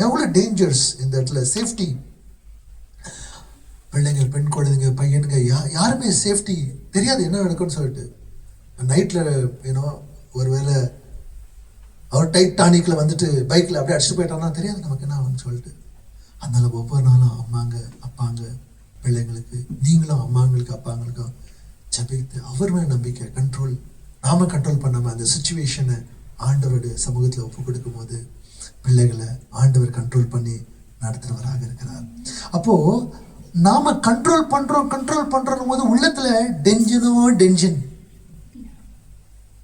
எவ்வளவு டேஞ்சர்ஸ் இந்த இடத்துல? சேஃப்டி, பிள்ளைங்க, பெண் குழந்தைங்க, பையனுங்க, யாருமே சேஃப்டி தெரியாது என்ன நடக்கும்னு சொல்லிட்டு. நைட்ல ஒருவேளை அவர் டைட்டானிக்ல வந்துட்டு பைக்ல அப்படியே அடிச்சுட்டு போயிட்டான்னா தெரியாது நமக்கு என்ன ஆகும்னு சொல்லிட்டு. அதனால ஒவ்வொரு நாளும் அம்மாங்க அப்பாங்க பிள்ளைங்களுக்கு, நீங்களும் அம்மாங்களுக்கு அப்பாங்களுக்கும் ஜெபித்து அவர் மேல நம்பிக்கை, கண்ட்ரோல், நாம கண்ட்ரோல் பண்ணாம அந்த சிச்சுவேஷனை ஆண்டவருடைய சமூகத்துல ஒப்பு கொடுக்கும் போது பிள்ளைகளை ஆண்டவர் கண்ட்ரோல் பண்ணி நடத்துறவராக இருக்கிறார். அப்போ நாம கண்ட்ரோல் பண்றோம் போது உள்ளத்துல டென்ஷன்,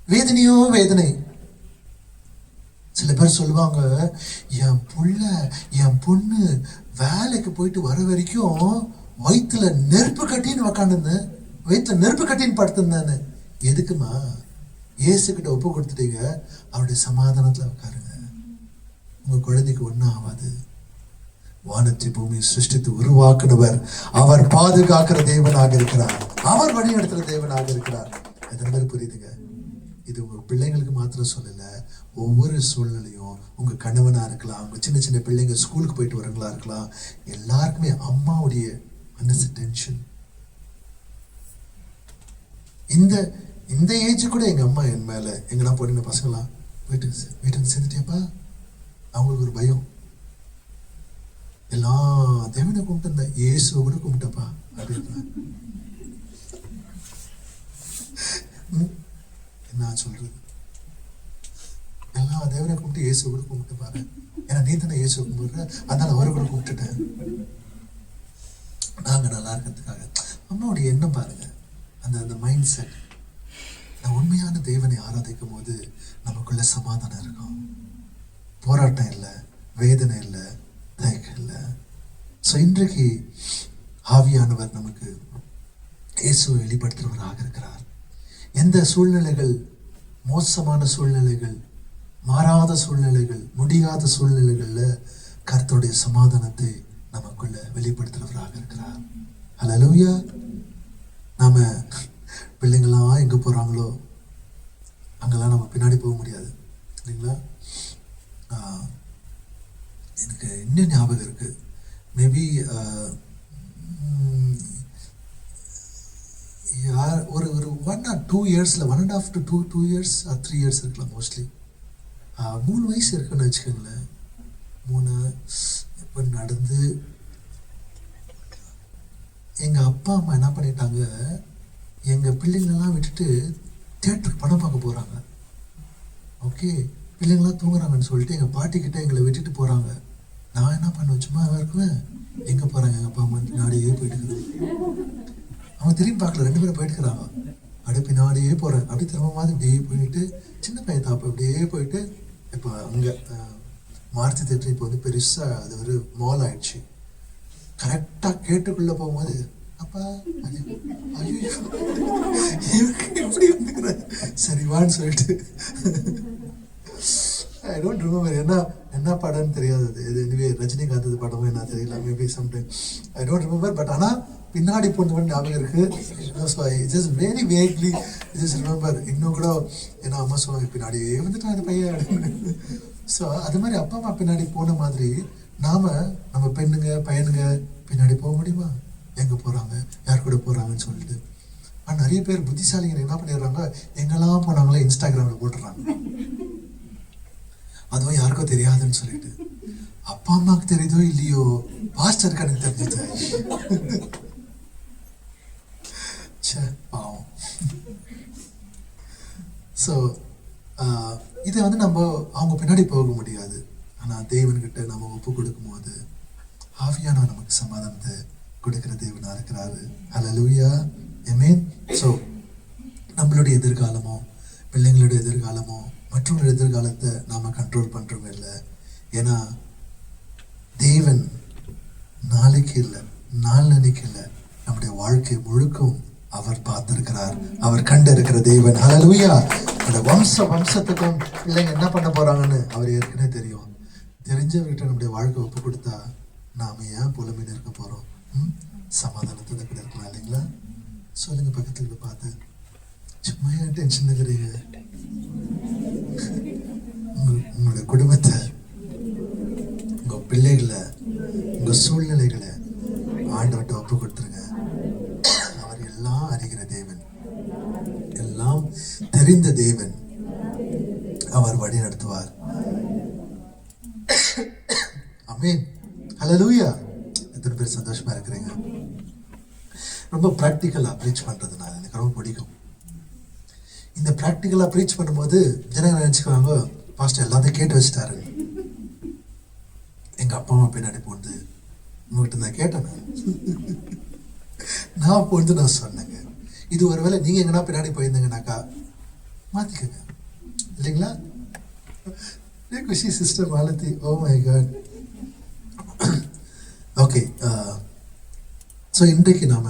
வேதனையோ வேதனை. சில பேர் சொல்லுவாங்க, என் புள்ள என் பொண்ணு வேலைக்கு போயிட்டு வர வரைக்கும் வயிற்றுல நெருப்பு கட்டின்னு உக்காந்துருந்தேன், வயிற்றுல நெருப்பு கட்டின்னு படுத்திருந்தானு. எதுக்குமா? இயேசுக்கிட்ட ஒப்பு கொடுத்துட்டீங்க, அவருடைய சமாதானத்துல உட்காருங்க. உங்க குழந்தைக்கு ஒன்றும் ஆகாது. வானத்தை பூமி சிருஷ்டித்து உருவாக்குனவர், அவர் பாதுகாக்கிற தேவனாக இருக்கிறார், அவர் வழி நடத்துற தேவனாக இருக்கிறார். எத்தனை பேர் புரியுதுங்க? இது உங்க பிள்ளைங்களுக்கு மாத்திரம் சொல்லல, ஒவ்வொரு சூழ்நிலையும் உங்க கணவனா இருக்கலாம், உங்க சின்ன சின்ன பிள்ளைங்க ஸ்கூலுக்கு போயிட்டு வரவங்களா இருக்கலாம், எல்லாருக்குமே அம்மாவுடைய மனசு டென்ஷன். இந்த ஏஜ் கூட எங்க அம்மா என் மேல, எங்கன்னா போன பசங்களாம் வீட்டுக்கு சேர்ந்துட்டேப்பா, அவங்களுக்கு ஒரு பயம். எல்லா தேவனை கும்பிட்டு இயேசுவை கூட கும்பிட்டப்பா அப்படின்னு. என்ன சொல்றது? எல்லா தேவனை கும்பிட்டு இயேசுவை கூட கும்பிட்டு பாரு, ஏன்னா நீ தானே இயேசுவை கும்பிடுற, அதனால அவரை கூட கும்பிட்டுட்டேன் நாங்க நல்லா இருக்கிறதுக்காக. அம்மாவுடைய எண்ணம் பாருங்க, அந்த மைண்ட் செட். நான் உண்மையான தேவனை ஆராதிக்கும் போது நமக்குள்ள சமாதானம் இருக்கும், போராட்டம் இல்லை, வேதனை இல்லை, தயக்கம் இல்லை. ஸோ இன்றைக்கு ஆவியானவர் நமக்கு இயேசுவை வெளிப்படுத்துகிறவராக இருக்கிறார். எந்த சூழ்நிலைகள், மோசமான சூழ்நிலைகள், மாறாத சூழ்நிலைகள், முடியாத சூழ்நிலைகள்ல கர்த்தருடைய சமாதானத்தை நமக்குள்ள வெளிப்படுத்துகிறவராக இருக்கிறார். ஹல்லேலூயா. நாம பிள்ளைங்களாம் எங்க போறாங்களோ அங்கெல்லாம் நம்ம பின்னாடி போக முடியாது இல்லைங்களா? எனக்கு இன்னும் ஞாபகம் இருக்கு, மேபி ஒரு 1 or 2 இயர்ஸ்ல, 1.5 to 2 years or 3 years இருக்கலாம் மோஸ்ட்லி. 3 வயசு இருக்குன்னு வச்சுக்கோங்களேன். 3 இப்போ நடந்து எங்க அப்பா அம்மா என்ன பண்ணிட்டாங்க, எங்க பிள்ளைங்களெல்லாம் விட்டுட்டு தியேட்டருக்கு படம் பார்க்க போறாங்க. ஓகே, பிள்ளைங்களாம் தூங்குறாங்கன்னு சொல்லிட்டு எங்க பாட்டி கிட்ட எங்களை விட்டுட்டு போறாங்க. நான் என்ன பண்ணுவேன், சும்மா இருக்குவேன், எங்க போறாங்க எங்க அப்பா அம்மா பின்னாடியே போயிட்டு இருக்கிறேன். அவங்க திரும்பி பார்க்கல, 2 பேரும் போயிட்டு இருக்கிறாங்க. அப்படியே பின்னாடியே போறேன், அப்படியே திரும்ப மாதிரி இப்படியே போயிட்டு, சின்ன பையன் தாப்ப அப்படியே போயிட்டு, இப்போ அங்க மாருதி தேட்டர் இப்போ வந்து பெருசா அது ஒரு மால் ஆயிடுச்சு. கரெக்டா கேட்டுக்குள்ள போகும்போது, அப்பா ஐயோ எப்படி வந்துக்கிற, சரிவான்னு சொல்லிட்டு ஐ டோன்ட் ரிமெம்பர் என்ன படம்னு தெரியாது. இது எனிவே ரஜினிகாந்த் படமும் என்ன தெரியல, maybe sometime I don't remember. But ஆனால் பின்னாடி போன ஞாபகம் இருக்கு. Just very vaguely just remember. இன்னும் கூட ஏன்னா அம்மா சொல்லுவாங்க, பின்னாடியே வந்துட்டான் அந்த பையன் அப்படின்னு. ஸோ அது மாதிரி அப்பா அம்மா பின்னாடி போன மாதிரி நம்ம பையனுங்க பின்னாடி போக முடியுமா? எங்க போறாங்க, யார் கூட போறாங்கன்னு சொல்லிட்டு. ஆனால் நிறைய பேர் புத்திசாலிங்க என்ன பண்ணிடுறாங்க, எங்கெல்லாம் போனாங்களோ இன்ஸ்டாகிராம்ல போட்டுறாங்க, அதுவும் யாருக்கும் தெரியாதுன்னு சொல்லிட்டு. அப்பா அம்மாவுக்கு தெரியுதோ இல்லையோ, பாஸ்டருக்கு எனக்கு தெரிஞ்சது. பாவம். ஸோ இதை வந்து நம்ம அவங்க பின்னாடி போக முடியாது. ஆனால் தேவன்கிட்ட நம்ம ஒப்பு கொடுக்கும் போது ஆவியானவர் நமக்கு சமாதானத்தை கொடுக்கிற தேவனா இருக்கிறாரு. ஹல்லேலூயா, ஆமென். ஸோ நம்மளுடைய எதிர்காலமோ, பிள்ளைங்களுடைய எதிர்காலமோ, மற்றவங்களுடைய எதிர்காலத்தை நாம கண்ட்ரோல் பண்றோம் இல்லை. ஏன்னா தேவன் நாளைக்கு இல்லை, நாளன்னைக்கு இல்லை, நம்முடைய வாழ்க்கை முழுக்கும் அவர் பார்த்திருக்கிறார், அவர் கண்டு இருக்கிற தேவன். ஹல்லேலூயா. அந்த வம்சத்துக்கும் பிள்ளைங்க என்ன பண்ண போறாங்கன்னு அவர் ஏற்கனவே தெரியும். தெரிஞ்சவர்கிட்ட நம்முடைய வாழ்க்கை ஒப்பு கொடுத்தா நாம ஏன் புலமையில இருக்க போறோம்? சமாதானத்தை கூட இருக்கலாம் இல்லைங்களா? சொல்லுங்க பக்கத்துல பார்த்து, சும்மா ஏன் டென்ஷன் இருக்கிறீங்க? உங்களுடைய குடும்பத்தை, உங்க பிள்ளைகளை, உங்க சூழ்நிலைகளை ஆண்டவர்கிட்ட ஒப்பு கொடுத்துருங்க. அவர் எல்லாம் அறிகிற தேவன், எல்லாம் தெரிந்த தேவன், அவர் வழி நடத்துவார். ஆமென். ஹல்லேலூயா. எத்தனை பேர் சந்தோஷமா இருக்கிறீங்க? ரொம்ப ப்ராக்டிக்கலா ப்ரீச் பண்றதுனால எனக்கு ரொம்ப பிடிக்கும். இந்த ப்ராக்டிக்கலா ப்ரீச் பண்ணும்போது ஜனங்க நினைச்சுக்குவாங்க, பாஸ்டர் எல்லாத்தையும் கேட்டு வச்சுட்டாரு. எங்க அப்பா அம்மா பின்னாடி போனது உங்ககிட்ட நான் கேட்டேன், நான் போனது நான் சொன்னேங்க. இது ஒருவேளை நீங்க எங்கன்னா பின்னாடி போயிருந்தீங்கன்னாக்கா மாத்திக்கங்க இல்லைங்களா? குஷி sister Malathi, oh my God. Okay, so இன்றைக்கு நாம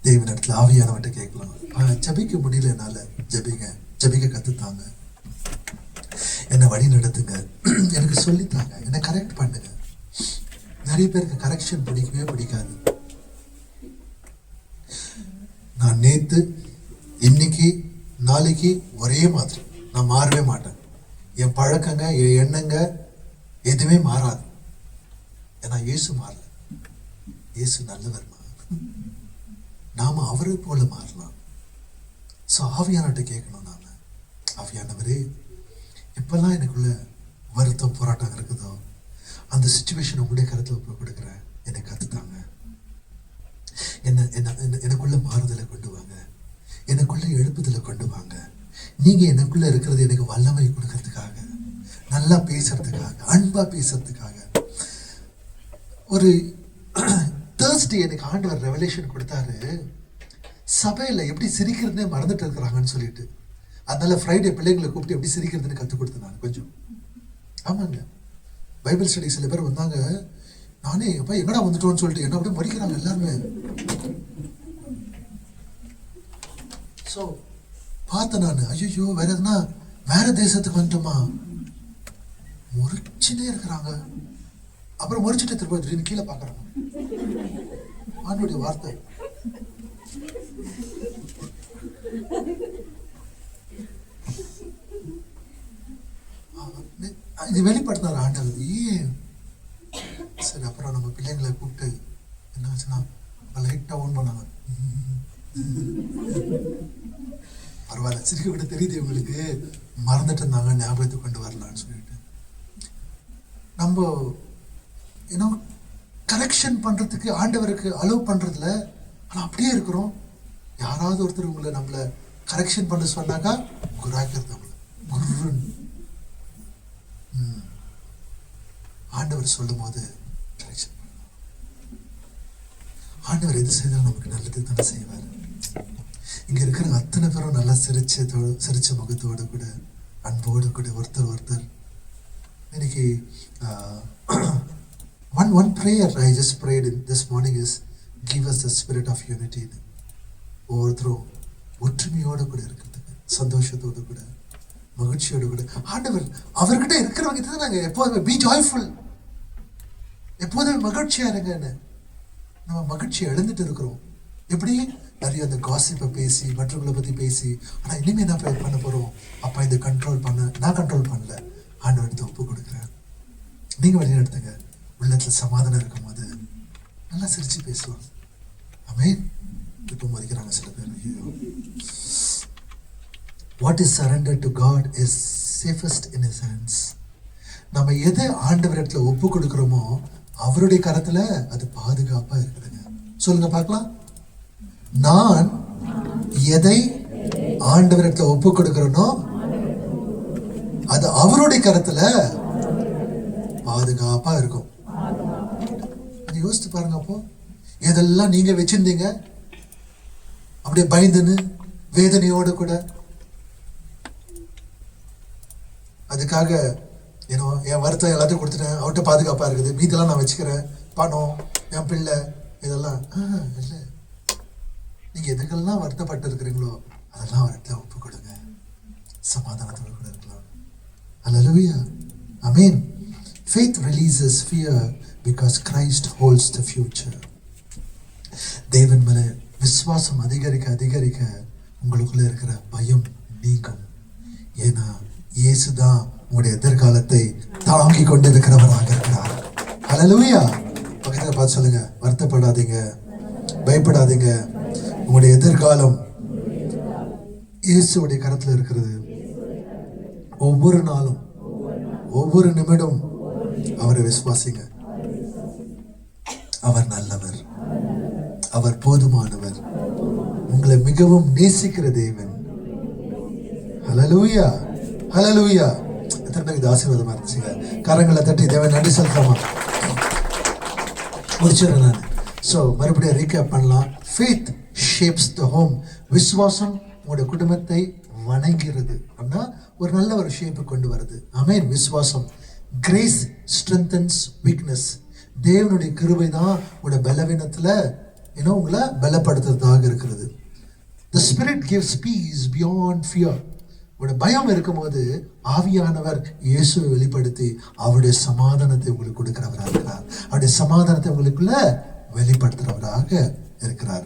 தேவனிடத்துல ஆவியானவர்கிட்ட கேட்கலாம். ஜபிக்க முடியல என்னால, ஜபிக்க கத்துத்தாங்க, என்னை வழி நடத்துங்க, எனக்கு சொல்லித்தாங்க, என்னை கரெக்ட் பண்ணுங்க. நிறைய பேருக்கு கரெக்ஷன் பிடிக்கவே பிடிக்காது. நான் நேத்து, இன்னைக்கு, நாளைக்கு ஒரே மாதிரி நான் மாறவே மாட்டேன். என் பழக்கங்க, என் எண்ணங்க எதுவுமே மாறாது. ஏன்னா இயேசு மாறல. இயேசு நல்லவர்மா, நாம அவரை போல மாறலாம். ஸோ ஆவியானவர்கிட்ட கேட்கணும் நாம, ஆவியானவரே இப்பெல்லாம் எனக்குள்ள வருத்தம் போராட்டம் இருக்குதோ அந்த சுச்சுவேஷன் உங்களுடைய கருத்துல ஒப்பு கொடுக்குறேன், என்னை கத்துத்தாங்க, எனக்குள்ள மாறுதலை கொண்டு வாங்க, எனக்குள்ள எழுப்புதலை கொண்டு வாங்க. நீங்க எனக்குள்ள இருக்கிறது எனக்கு வல்லமை கொடுக்கறதுக்காக, நல்லா பேசுறதுக்காக, அன்பா பேசுறதுக்காக. ஒரு தேர்ஸ்டே எனக்கு ஆண்டவர் ரெவலேஷன் கொடுத்தாரு, சபையில எப்படி சிரிக்கிறதுனே மறந்துட்டு இருக்கிறாங்கன்னு சொல்லிட்டு. அதனால ஃப்ரைடே பிள்ளைங்களை கூப்பிட்டு எப்படி சிரிக்கிறதுன்னு கற்றுக் கொடுத்தேன் நான் கொஞ்சம். ஆமாங்க, பைபிள் ஸ்டடி சில பேர் வந்தாங்க, நானே எப்ப எங்கடா வந்துட்டோன்னு சொல்லிட்டு என்ன அப்படியே மறிக்கிறாங்க எல்லாருமே. ஸோ பார்த்தேன் நான், ஐயோ வேற எதுனா வேற தேசத்துக்கு வந்துட்டோமா, முறிச்சுனே இருக்கிறாங்க. அப்புறம் முறிச்சுட்டு திரும்ப திடீர்னு கீழே பார்க்குறாங்க. ஆண்டோடைய வார்த்தை இது வெளிப்படுத்தினார் ஆண்டவர். ஏன் சரி, அப்புறம் நம்ம பிள்ளைங்களை கூப்பிட்டு என்ன ஆச்சுன்னா லைட்டா ஓன் பண்ணாங்க. பரவாயில்ல, சிரிக்க விட தெரியுது இவங்களுக்கு, மறந்துட்டு இருந்தாங்க, ஞாபகத்துக்கு கொண்டு வரலான்னு சொல்லிட்டு. நம்ம ஏன்னா கரெக்ஷன் பண்றதுக்கு ஆண்டவருக்கு அலோவ் பண்றதுல, ஆனா அப்படியே இருக்கிறோம். யாராவது ஒருத்தர் உங்களை நம்மள கரெக்ஷன் பண்ண சொன்னாக்கா குராக்கிறது அவங்கள குருன்னு. ஆண்டவர் சொல்லும் போது கரெக்ஷன் பண்ணணும். ஆண்டவர் எது செய்தாலும் நமக்கு நல்லது தானே செய்வார். இங்க இருக்கிற அத்தனை பேரும் நல்லா சிரிச்ச முகத்தோடு கூட, அன்போடு கூட ஒருத்தர். இன்னைக்கு one prayer I just prayed in this morning is, give us the spirit of unity. ஒவ்வொருத்தரும் ஒற்றுமையோடு கூட இருக்கிறதுக்கு, சந்தோஷத்தோடு கூட, மகிழ்ச்சியோடு கூட. ஆண்டவர் அவர்கிட்ட இருக்கிறவங்க தான் நாங்க எப்போதுமே பி ஜாய்ஃபுல், எப்போதுமே மகிழ்ச்சியா இருங்கன்னு. நம்ம மகிழ்ச்சியை இழந்துட்டு இருக்கிறோம். எப்படி நிறைய அந்த காசிப்பை பேசி, மற்றவங்களை பத்தி பேசி. ஆனா இனிமே என்ன பண்ண போறோம், அப்பா இதை கண்ட்ரோல் பண்ண, நான் கண்ட்ரோல் பண்ணல, ஆண்டவர்கிட்ட ஒப்பு கொடுக்குறேன், நீங்க வழி நடத்துங்க. உள்ளத்துல சமாதானம் இருக்கும் போது நல்லா சிரிச்சு பேசலாம். ஆமென். இப்போ மறிக்கிறாங்க சில பேர். What is surrender to God is safest in his hands. நம்ம எதை ஆண்டவரிடத்துல ஒப்பு கொடுக்கிறோமோ அவருடைய கரத்துல அது பாதுகாப்பா இருக்குதுங்க. சொல்லுங்க பார்க்கலாம். நான் எதை ஆண்டவரிடத்துல ஒப்பு கொடுக்கிறேனோ அது அவருடைய கரத்துல பாதுகாப்பா இருக்கும். யோசித்து பாருங்க. அப்போ எதெல்லாம் நீங்க வச்சிருந்தீங்க அப்படியே பயந்துன்னு வேதனையோடு கூட, அதுக்காக என் வருத்தம் எல்லாத்தையும் கொடுத்துட்டேன், அவர்கிட்ட பாதுகாப்பா இருக்குது, மீதெல்லாம் நான் வச்சுக்கிறேன், பணம், என் பிள்ளை, இதெல்லாம் இல்லை. நீங்க எதுக்கெல்லாம் வருத்தப்பட்டு இருக்கிறீங்களோ அதெல்லாம் அவர்கிட்ட ஒப்பு கொடுங்க, சமாதானத்தோடு கூட இருக்கலாம். அல்லேலூயா, ஆமென். Faith releases fear because Christ holds the future. தேவன் மேல விசுவாசம் அதிகரிக்க உங்களுக்குள்ள இருக்கிற பயம் நீங்கும். ஏன்னா இயேசுதான் உங்களுடைய எதிர்காலத்தை தாங்கி கொண்டு இருக்கிறவராக இருக்கிறார். ஹல்லேலூயா. பக்கத்துல பார்த்து சொல்லுங்க, வருத்தப்படாதீங்க, பயப்படாதீங்க. உங்களுடைய எதிர்காலம் இயேசுடைய கரத்துல இருக்கிறது. ஒவ்வொரு நாளும், ஒவ்வொரு நிமிடம் அவரை விசுவாசிங்க. அவர் நல்லவர், அவர் போதுமானவர், உங்களை மிகவும் நேசிக்கிற தேவன். ஹல்லேலூயா, ஹல்லேலூயா. எத்தனை பேருக்கு இது ஆசீர்வாதமா இருந்துச்சுங்க? கரங்களை தட்டி தேவன் நன்றி செலுத்தலாமா? முடிச்சிடுறேன் நான். ஸோ மறுபடியும் ரீகேப் பண்ணலாம். Faith shapes the home. விசுவாசம் உங்களுடைய குடும்பத்தை வணங்கிறது அப்படின்னா ஒரு நல்ல ஒரு ஷேப்பு கொண்டு வருது. ஆமென். விசுவாசம். Grace strengthens weakness. தேவனுடைய கிருபை தான் உங்களோட பலவீனத்துல உங்களை பலப்படுத்துறதாக இருக்கிறது. The Spirit gives peace beyond fear. உங்களோட பயம் இருக்கும்போது ஆவியானவர் இயேசுவை வெளிப்படுத்தி அவருடைய சமாதானத்தை உங்களுக்கு கொடுக்கிறவராக இருக்கிறார். அவருடைய சமாதானத்தை உங்களுக்குள்ள வெளிப்படுத்துறவராக இருக்கிறார்.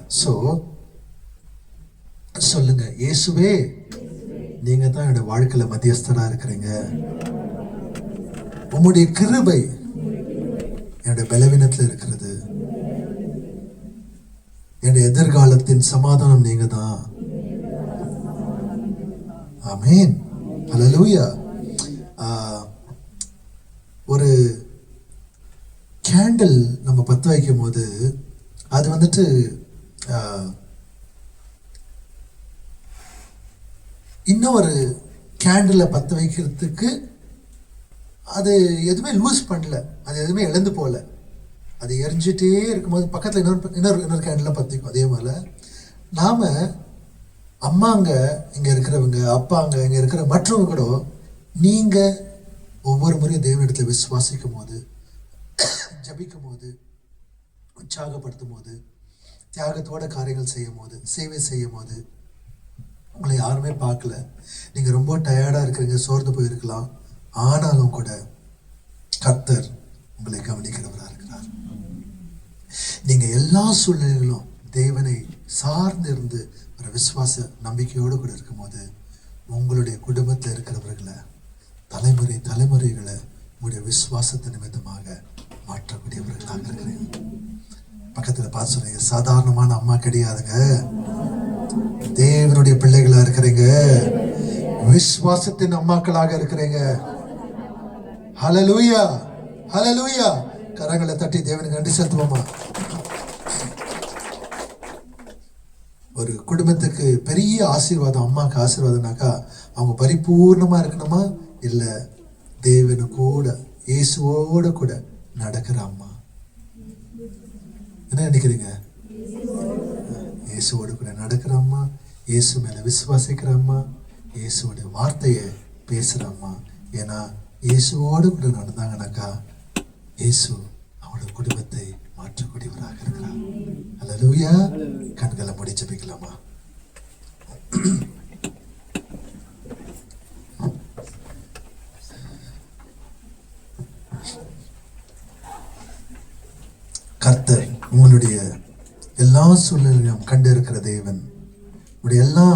சொல்லுங்க, இயேசுவே நீங்க தான் என்னோட வாழ்க்கையில மத்தியஸ்தரா இருக்கிறீங்க. உம்முடைய கிருபை என்னுடைய பலவீனத்துல இருக்கிறது. என்னுடைய எதிர்காலத்தின் சமாதானம் நீங்க தான். ஆமென். ஹல்லேலூயா. ஒரு கேண்டில் நம்ம பற்ற வைக்கும் போது அது வந்துட்டு இன்னும் ஒரு கேண்டிலை பற்ற வைக்கிறதுக்கு அது எதுவுமே லூஸ் பண்ணல, அது எதுவுமே இழந்து போகல. அது எரிஞ்சிட்டே இருக்கும்போது பக்கத்தில் இன்னொரு கேண்டில் பற்றிக்கும். அதே மாதிரி நாம் அம்மாங்க இங்கே இருக்கிறவங்க, அப்பாங்க இங்கே இருக்கிற மற்றவங்க கூட நீங்கள் ஒவ்வொரு முறையும் தேவனிடத்தில் விசுவாசிக்கும் போது, ஜபிக்கும் போது, உற்சாகப்படுத்தும் போது, தியாகத்தோட காரியங்கள் செய்யும் போது, சேவை செய்யும் போது உங்களை யாருமே பார்க்கல, நீங்கள் ரொம்ப டயர்டாக இருக்கிறீங்க, சோர்ந்து போயிருக்கலாம், ஆனாலும் கூட கர்த்தர் உங்களை கவனிக்கிறவராக இருக்கிறார். நீங்கள் எல்லா சூழ்நிலைகளும் தேவனை சார்ந்து இருந்து ஒரு விசுவாச நம்பிக்கையோடு கூட இருக்கும்போது உங்களுடைய குடும்பத்தில் இருக்கிறவர்களை தலைமுறைகளை உங்களுடைய விசுவாசத்தை நிமித்தமாக மாற்றக்கூடியவர்களாக இருக்கிறீங்க. பக்கத்தில் பார்த்து சொல்றீங்க, சாதாரணமான அம்மா கிடையாதுங்க, தேவனுடைய பிள்ளைகளா இருக்கிறீங்க, விசுவாசத்தின் அம்மாக்களாக இருக்கிறீங்க. ஹல்லேலூயா, ஹல்லேலூயா. கரங்களை தட்டி தேவனுக்கு நன்றி செலுத்துவோமா? ஒரு குடும்பத்துக்கு பெரிய ஆசீர்வாதம், அம்மாக்கு ஆசீர்வாதம்னாக்கா அவங்க பரிபூர்ணமா இருக்கணுமா? இல்ல தேவனு கூட இயேசுவோட கூட நடக்கிற அம்மா. என்ன நினைக்கிறீங்க? இயேசுவோடு கூட நடக்கிற அம்மா, இயேசு மேல விசுவாசிக்கிற அம்மா, இயேசுவோட வார்த்தையை பேசுற அம்மா. ஏன்னா இயேசுவோடு கூட நடந்தாங்கனாக்கா இயேசு அவனோட குடும்பத்தை மாற்றக்கூடியவராக இருக்கிறார். ஹல்லேலூயா. கண்களை மூடி ஜெபிக்கலாமா? கர்த்தர் உங்களுடைய எல்லா சூழ்நிலையும் கண்டு இருக்கிற தேவன், உங்களுடைய எல்லா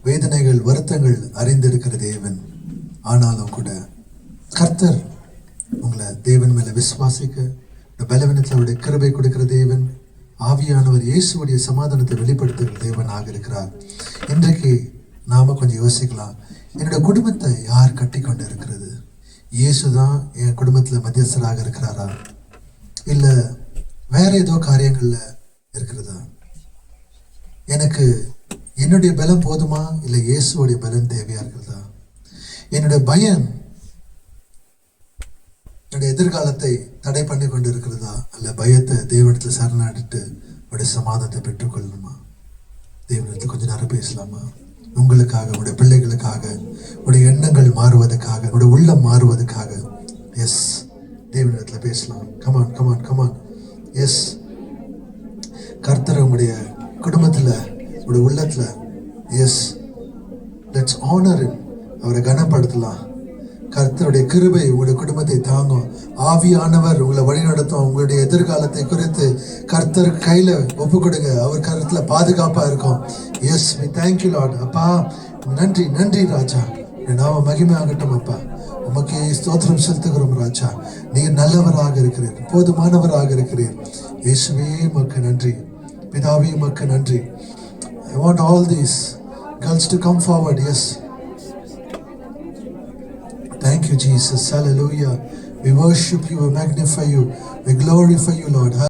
வேதனைகள் வருத்தங்கள் அறிந்திருக்கிற தேவன். ஆனாலும் கூட கர்த்தர் உங்களை தேவன் மேல விசுவாசிக்க பலவீனத்தில் அவருடைய கிருபை கொடுக்கிற தேவன், ஆவியானவர் இயேசுடைய சமாதானத்தை வெளிப்படுத்துகிற தேவனாக இருக்கிறார். இன்றைக்கு நாம கொஞ்சம் யோசிக்கலாம், என்னுடைய குடும்பத்தை யார் கட்டி கொண்டு இருக்கிறது? இயேசுதான் என் குடும்பத்துல மத்தியஸ்தராக இருக்கிறாரா, இல்ல வேற ஏதோ காரியங்கள்ல இருக்கிறதா? எனக்கு என்னுடைய பலம் போதுமா, இல்ல இயேசுடைய பலம் தேவையா இருக்கிறதா? என்னுடைய பயம் என்னுடைய எதிர்காலத்தை தடை பண்ணி கொண்டு இருக்கிறதா, அல்ல பயத்தை தேவனிடத்தில் சரணாடிட்டு உடைய சமாதானத்தை பெற்றுக்கொள்ளணுமா? தேவனிடத்தில் கொஞ்ச நேரம் பேசலாமா? உங்களுக்காக, உங்களுடைய பிள்ளைகளுக்காக, உடைய எண்ணங்கள் மாறுவதற்காக, உடைய உள்ளம் மாறுவதற்காக. எஸ், தேவனிடத்தில் பேசலாம். Come on come on come on. எஸ், கர்த்தர் உங்களுடைய குடும்பத்துல, உங்களுடைய உள்ளத்துல, எஸ், லெட்ஸ் ஆனர் இம். அவரை கனப்படுத்தலாம். கர்த்தருடைய கிருபை உங்களுடைய குடும்பத்தை தாங்கும். ஆவியானவர் உங்களை வழிநடத்தும். உங்களுடைய எதிர்காலத்தை குறித்து கர்த்தர் கையில ஒப்பு கொடுங்க. அவர் கருத்துல பாதுகாப்பா இருக்கும். Yes, we thank you Lord. அப்பா நன்றி, நன்றி ராஜா. நாம மகிமை ஆகட்டும் அப்பா. உமக்கு ஸ்தோத்திரம் செலுத்துகிறோம் ராஜா. நீர் நல்லவராக இருக்கிறீர், போதுமானவராக இருக்கிறீர். இயேசுவே உமக்கு நன்றி, பிதாவே உமக்கு நன்றி. I want all these girls to come forward. Yes. Thank you, Jesus. Hallelujah. We worship you, we magnify you, we glorify you, Lord.